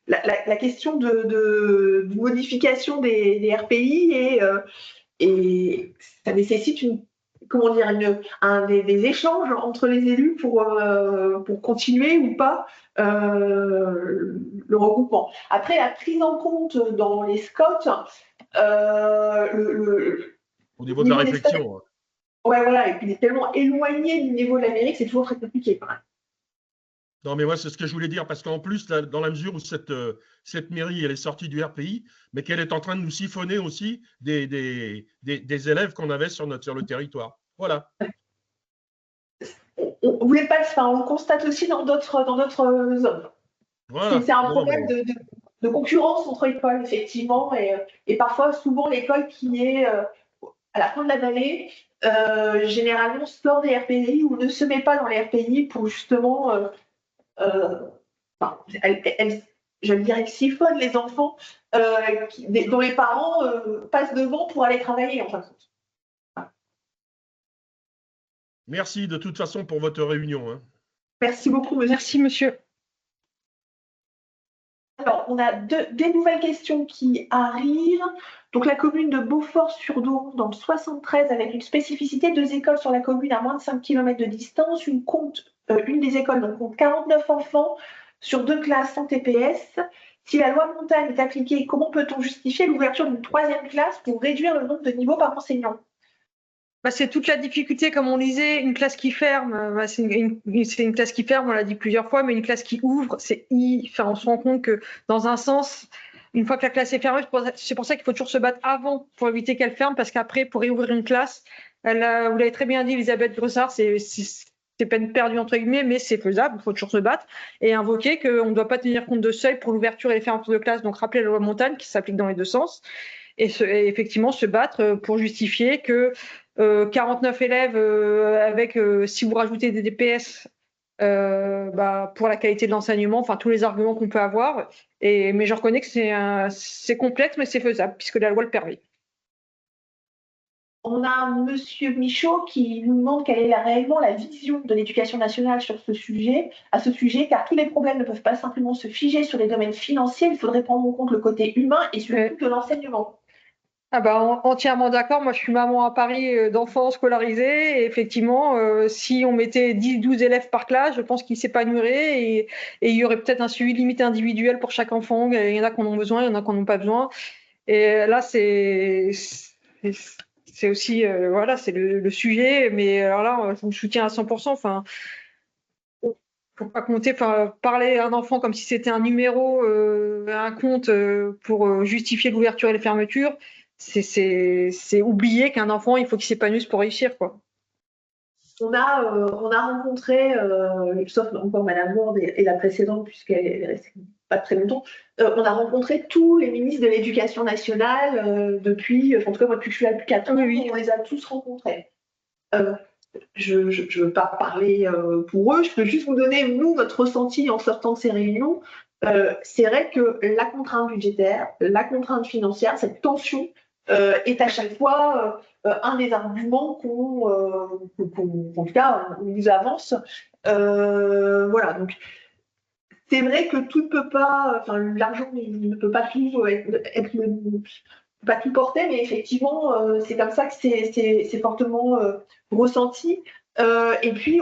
la question de modification des RPI et ça nécessite des échanges entre les élus pour continuer ou pas le regroupement. Après, la prise en compte dans les SCOT, au niveau de la réflexion. Ouais, voilà, et puis il est tellement éloigné du niveau de la mairie que c'est toujours très compliqué. Non, mais moi, c'est ce que je voulais dire, parce qu'en plus, là, dans la mesure où cette mairie, elle est sortie du RPI, mais qu'elle est en train de nous siphonner aussi des élèves qu'on avait sur le territoire. Voilà. On voulait pas le faire, on le constate aussi dans d'autres zones. Voilà. C'est un problème de concurrence entre écoles, effectivement, et parfois, souvent, l'école qui est à la fin de la vallée, généralement, sort des RPI ou ne se met pas dans les RPI pour justement... elle siphonne les enfants dont les parents passent devant pour aller travailler, en fin de compte. Merci de toute façon pour votre réunion. Hein. Merci beaucoup, monsieur. Merci, monsieur. Alors, on a des nouvelles questions qui arrivent. Donc, la commune de Beaufort-sur-Dour, dans le 73, avec une spécificité, 2 écoles sur la commune à moins de 5 km de distance. Une des écoles donc, compte 49 enfants sur 2 classes sans TPS. Si la loi montagne est appliquée, comment peut-on justifier l'ouverture d'une 3e classe pour réduire le nombre de niveaux par enseignant ? C'est toute la difficulté, comme on disait, une classe qui ferme, c'est une classe qui ferme, on l'a dit plusieurs fois, mais une classe qui ouvre, on se rend compte que dans un sens, une fois que la classe est fermée, c'est pour ça qu'il faut toujours se battre avant pour éviter qu'elle ferme, parce qu'après, pour réouvrir une classe, vous l'avez très bien dit, Elisabeth Grezard, c'est peine perdue entre guillemets, mais c'est faisable, il faut toujours se battre et invoquer qu'on ne doit pas tenir compte de seuil pour l'ouverture et les fermetures de classe, donc rappeler la loi montagne qui s'applique dans les 2 sens, et effectivement se battre pour justifier que 49 élèves avec, si vous rajoutez des DPS pour la qualité de l'enseignement, enfin tous les arguments qu'on peut avoir. Mais je reconnais que c'est complexe, mais c'est faisable puisque la loi le permet. On a monsieur Michaud qui nous demande quelle est réellement la vision de l'éducation nationale à ce sujet, car tous les problèmes ne peuvent pas simplement se figer sur les domaines financiers, il faudrait prendre en compte le côté humain et surtout de l'enseignement. Ah bah, entièrement d'accord. Moi, je suis maman à Paris d'enfants scolarisés. Et effectivement, si on mettait 10-12 élèves par classe, je pense qu'ils s'épanouiraient et il y aurait peut-être un suivi limité individuel pour chaque enfant. Il y en a qui en ont besoin, il y en a qui n'en ont pas besoin. Et là, c'est aussi, voilà, c'est le sujet. Mais alors là, je vous soutiens à 100%. Enfin, faut pas compter, parler à un enfant comme si c'était un numéro, un compte pour justifier l'ouverture et la fermeture. C'est oublier qu'un enfant, il faut qu'il s'épanouisse pour réussir, quoi. On a rencontré, sauf encore Madame Lourde et la précédente, puisqu'elle est restée pas très longtemps, on a rencontré tous les ministres de l'Éducation nationale depuis, en tout cas moi depuis que je suis là depuis 4 ans, Oui. on les a tous rencontrés. Je ne veux pas parler pour eux, je peux juste vous donner, nous, notre ressenti en sortant de ces réunions. C'est vrai que la contrainte budgétaire, la contrainte financière, cette tension est à chaque fois un des arguments en tout cas, on nous avance. Voilà, donc c'est vrai que tout ne peut pas, enfin l'argent ne peut pas tout pas tout porter, mais effectivement, c'est comme ça que c'est fortement ressenti. Et puis,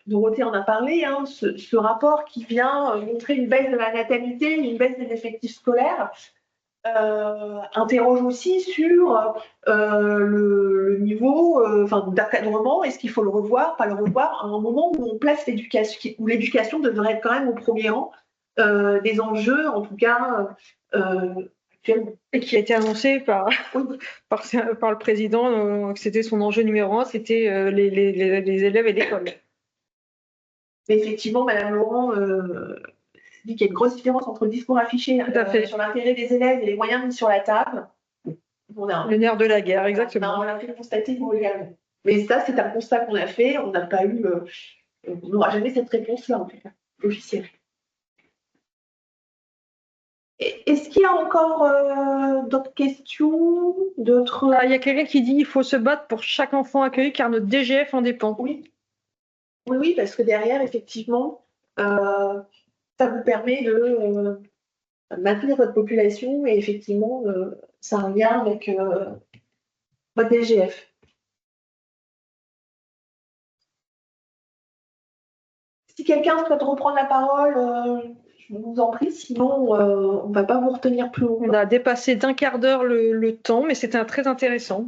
Dorothée en a parlé, hein, ce rapport qui vient montrer une baisse de la natalité, une baisse des effectifs scolaires, interroge aussi sur le niveau d'encadrement. Est-ce qu'il faut le revoir, pas le revoir, à un moment où on place l'éducation, où l'éducation devrait être quand même au premier rang des enjeux, en tout cas actuellement. Et qui a été annoncé par le président, que c'était son enjeu numéro 1, c'était les élèves et l'école. Mais effectivement, Madame Laurent dit qu'il y a une grosse différence entre le discours affiché sur l'intérêt des élèves et les moyens mis sur la table. Le nerf de la guerre, exactement. On l'a fait constater nous également. Mais ça, c'est un constat qu'on a fait. On n'a pas eu, on n'aura jamais cette réponse-là, en tout cas, officielle. Est-ce qu'il y a encore d'autres questions, Il y a quelqu'un qui dit qu'il faut se battre pour chaque enfant accueilli car notre DGF en dépend. Oui, parce que derrière, effectivement, ça vous permet de maintenir votre population et effectivement, ça a un lien avec votre DGF. Si quelqu'un souhaite reprendre la parole, je vous en prie, sinon on ne va pas vous retenir plus longtemps. On a dépassé d'un quart d'heure le temps, mais c'était très intéressant.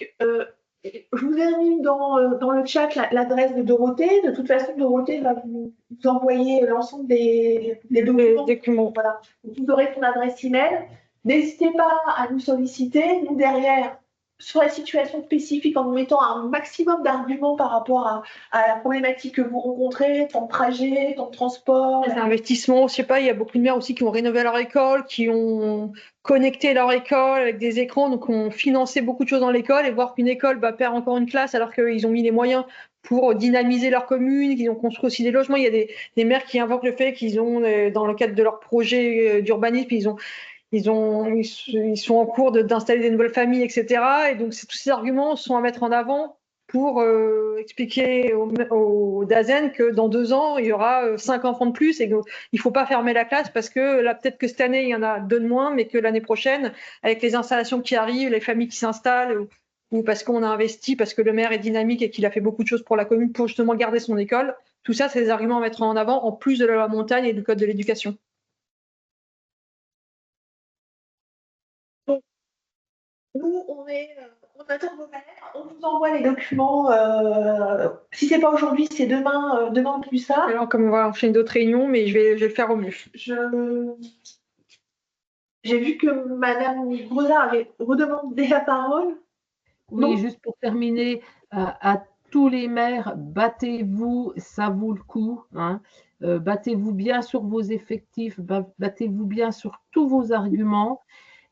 Je vous ai mis dans le chat l'adresse de Dorothée. De toute façon, Dorothée va vous envoyer l'ensemble des documents. Voilà. Vous aurez son adresse email. N'hésitez pas à nous solliciter. Nous, derrière, sur la situation spécifique, en nous mettant un maximum d'arguments par rapport à la problématique que vous rencontrez, temps de trajet, temps de transport. Les investissements, je sais pas, il y a beaucoup de mères aussi qui ont rénové leur école, qui ont connecté leur école avec des écrans, donc ont financé beaucoup de choses dans l'école, et voir qu'une école perd encore une classe alors qu'ils ont mis les moyens pour dynamiser leur commune, qu'ils ont construit aussi des logements. Il y a des maires qui invoquent le fait qu'ils ont, dans le cadre de leur projet d'urbanisme, ils sont en cours d'installer des nouvelles familles, etc. Et donc, tous ces arguments sont à mettre en avant pour expliquer aux DAZEN que dans 2 ans, il y aura 5 enfants de plus et qu'il ne faut pas fermer la classe parce que là, peut-être que cette année, il y en a 2 de moins, mais que l'année prochaine, avec les installations qui arrivent, les familles qui s'installent, ou parce qu'on a investi, parce que le maire est dynamique et qu'il a fait beaucoup de choses pour la commune pour justement garder son école, tout ça, c'est des arguments à mettre en avant en plus de la loi montagne et du code de l'éducation. Nous, on attend vos mails, on vous envoie les documents. Si c'est pas aujourd'hui, c'est demain, demain plus tard. Alors, comme on va enchaîner d'autres réunions, mais je vais le faire au mieux. J'ai vu que Madame Grosard avait redemandé la parole. Oui, juste pour terminer, à tous les maires, battez-vous, ça vaut le coup. Hein. Battez-vous bien sur vos effectifs, battez-vous bien sur tous vos arguments.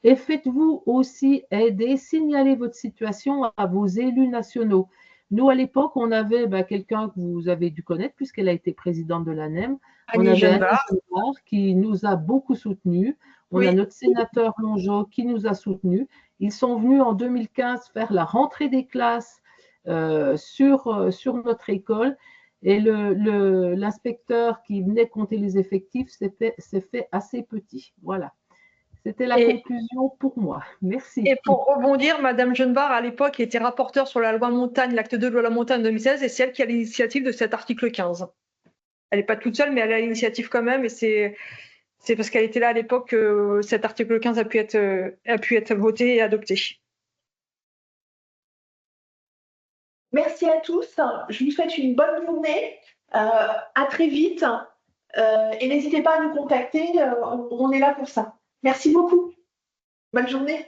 Et faites-vous aussi aider, signalez votre situation à vos élus nationaux. Nous, à l'époque, on avait quelqu'un que vous avez dû connaître puisqu'elle a été présidente de l'ANEM. On avait Annie Genevard qui nous a beaucoup soutenus. On a notre sénateur Longeau qui nous a soutenus. Ils sont venus en 2015 faire la rentrée des classes sur notre école. Et l'inspecteur qui venait compter les effectifs s'est fait assez petit. Voilà. C'était la conclusion pour moi. Merci. Et pour rebondir, Madame Genevard, à l'époque, était rapporteure sur la loi montagne, l'acte 2 de la montagne 2016, et c'est elle qui a l'initiative de cet article 15. Elle n'est pas toute seule, mais elle a l'initiative quand même, et c'est parce qu'elle était là à l'époque que cet article 15 a pu être voté et adopté. Merci à tous. Je vous souhaite une bonne journée. À très vite. Et n'hésitez pas à nous contacter. On est là pour ça. Merci beaucoup. Bonne journée.